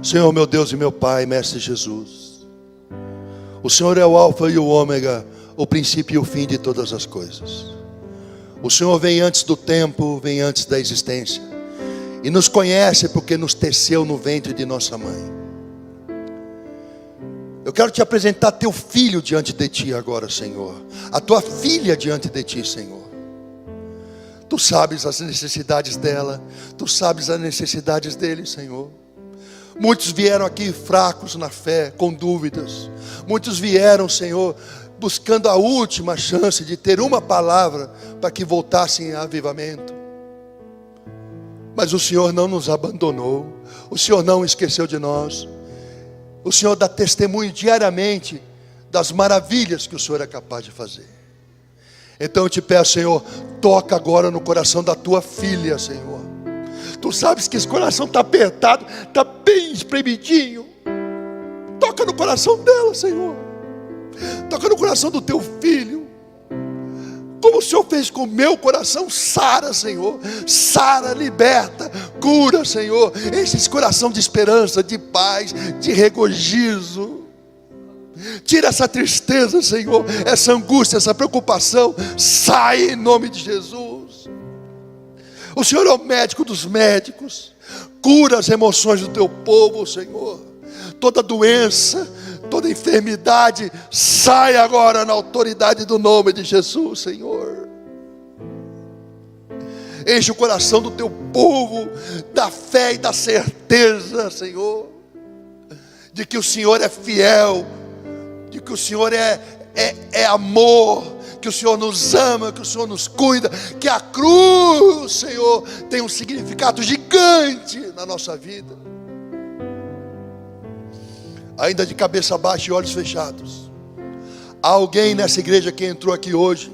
Senhor, meu Deus e meu Pai, Mestre Jesus, o Senhor é o alfa e o ômega, o princípio e o fim de todas as coisas. O Senhor vem antes do tempo, vem antes da existência, e nos conhece porque nos teceu no ventre de nossa mãe. Eu quero te apresentar teu filho diante de ti agora, Senhor. A tua filha diante de ti, Senhor. Tu sabes as necessidades dela, tu sabes as necessidades dele, Senhor. Muitos vieram aqui fracos na fé, com dúvidas. Muitos vieram, Senhor, buscando a última chance de ter uma palavra para que voltassem a avivamento. Mas o Senhor não nos abandonou, o Senhor não esqueceu de nós. O Senhor dá testemunho diariamente das maravilhas que o Senhor é capaz de fazer. Então eu te peço, Senhor, toca agora no coração da tua filha, Senhor. Tu sabes que esse coração está apertado, está bem espremidinho. Toca no coração dela, Senhor. Toca no coração do teu filho, como o Senhor fez com o meu coração. Sara, Senhor. Sara, liberta, cura, Senhor. Enche esse coração de esperança, de paz, de regozijo. Tira essa tristeza, Senhor, essa angústia, essa preocupação. Sai em nome de Jesus. O Senhor é o médico dos médicos. Cura as emoções do teu povo, Senhor. Toda doença, toda enfermidade, sai agora na autoridade do nome de Jesus, Senhor. Enche o coração do teu povo da fé e da certeza, Senhor, de que o Senhor é fiel, de que o Senhor é amor, que o Senhor nos ama, que o Senhor nos cuida, que a cruz, Senhor, tem um significado gigante na nossa vida. Ainda de cabeça baixa e olhos fechados, há alguém nessa igreja que entrou aqui hoje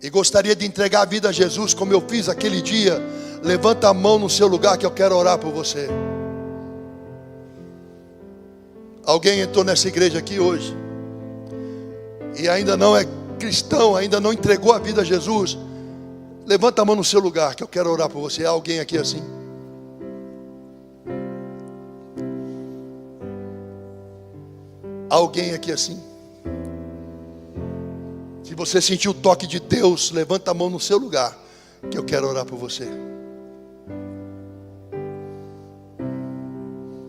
e gostaria de entregar a vida a Jesus, como eu fiz aquele dia? Levanta a mão no seu lugar que eu quero orar por você. Alguém entrou nessa igreja aqui hoje e ainda não é cristão, ainda não entregou a vida a Jesus? Levanta a mão no seu lugar que eu quero orar por você. Há alguém aqui assim? Alguém aqui assim? Se você sentiu o toque de Deus, levanta a mão no seu lugar, que eu quero orar por você.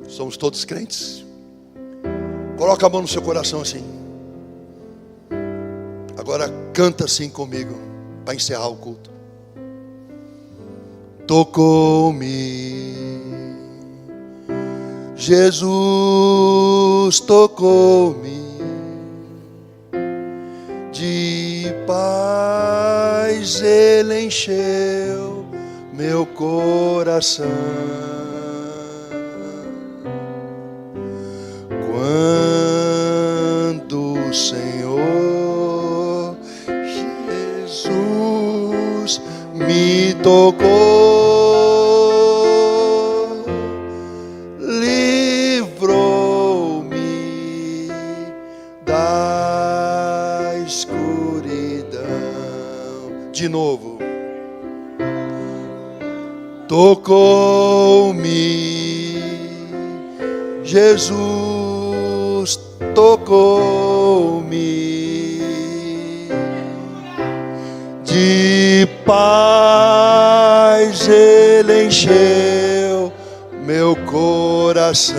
Somos todos crentes? Coloca a mão no seu coração assim. Agora canta assim comigo, para encerrar o culto. Tocou-me, Jesus tocou-me, de paz Ele encheu meu coração. Quando o Senhor Jesus me tocou, livrou-me da escuridão. De novo. Tocou-me, Jesus tocou-me, de paz Ele encheu meu coração.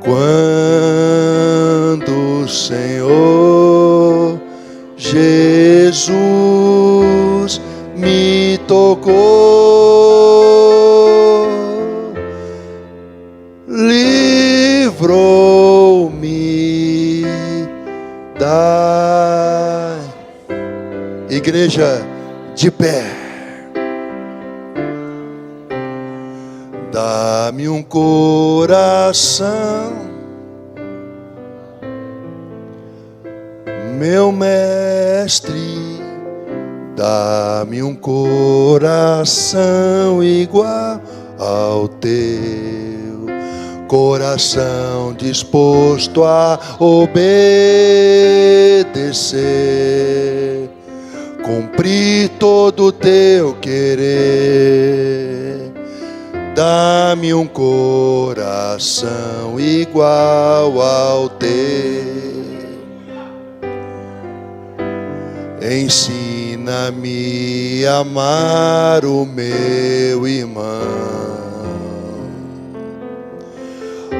Quando o Senhor Jesus me tocou, livrou-me da igreja de pé. Dá-me um coração, meu mestre, dá-me um coração igual ao teu, coração disposto a obedecer, cumprir todo o teu querer. Dá-me um coração igual ao teu. Ensina-me a amar o meu irmão,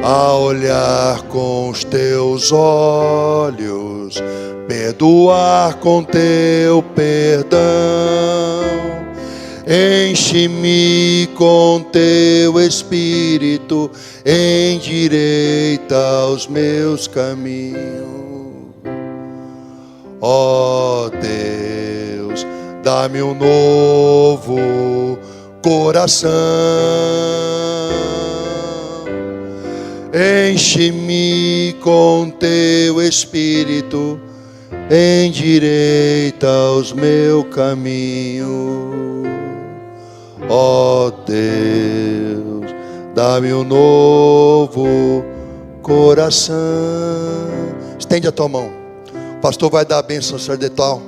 a olhar com os teus olhos, perdoar com teu perdão. Enche-me com teu Espírito, endireita os meus caminhos. Ó Deus, dá-me um novo coração. Enche-me com teu Espírito, endireita os meus caminhos. Ó Deus, dá-me um novo coração. Estende a tua mão. O pastor vai dar a bênção sacerdotal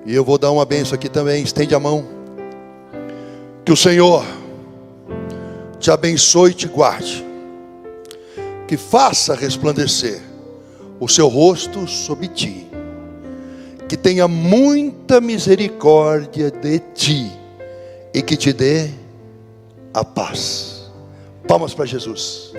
e eu vou dar uma bênção aqui também. Estende a mão. Que o Senhor te abençoe e te guarde, que faça resplandecer o seu rosto sobre ti, que tenha muita misericórdia de ti e que te dê a paz. Palmas para Jesus.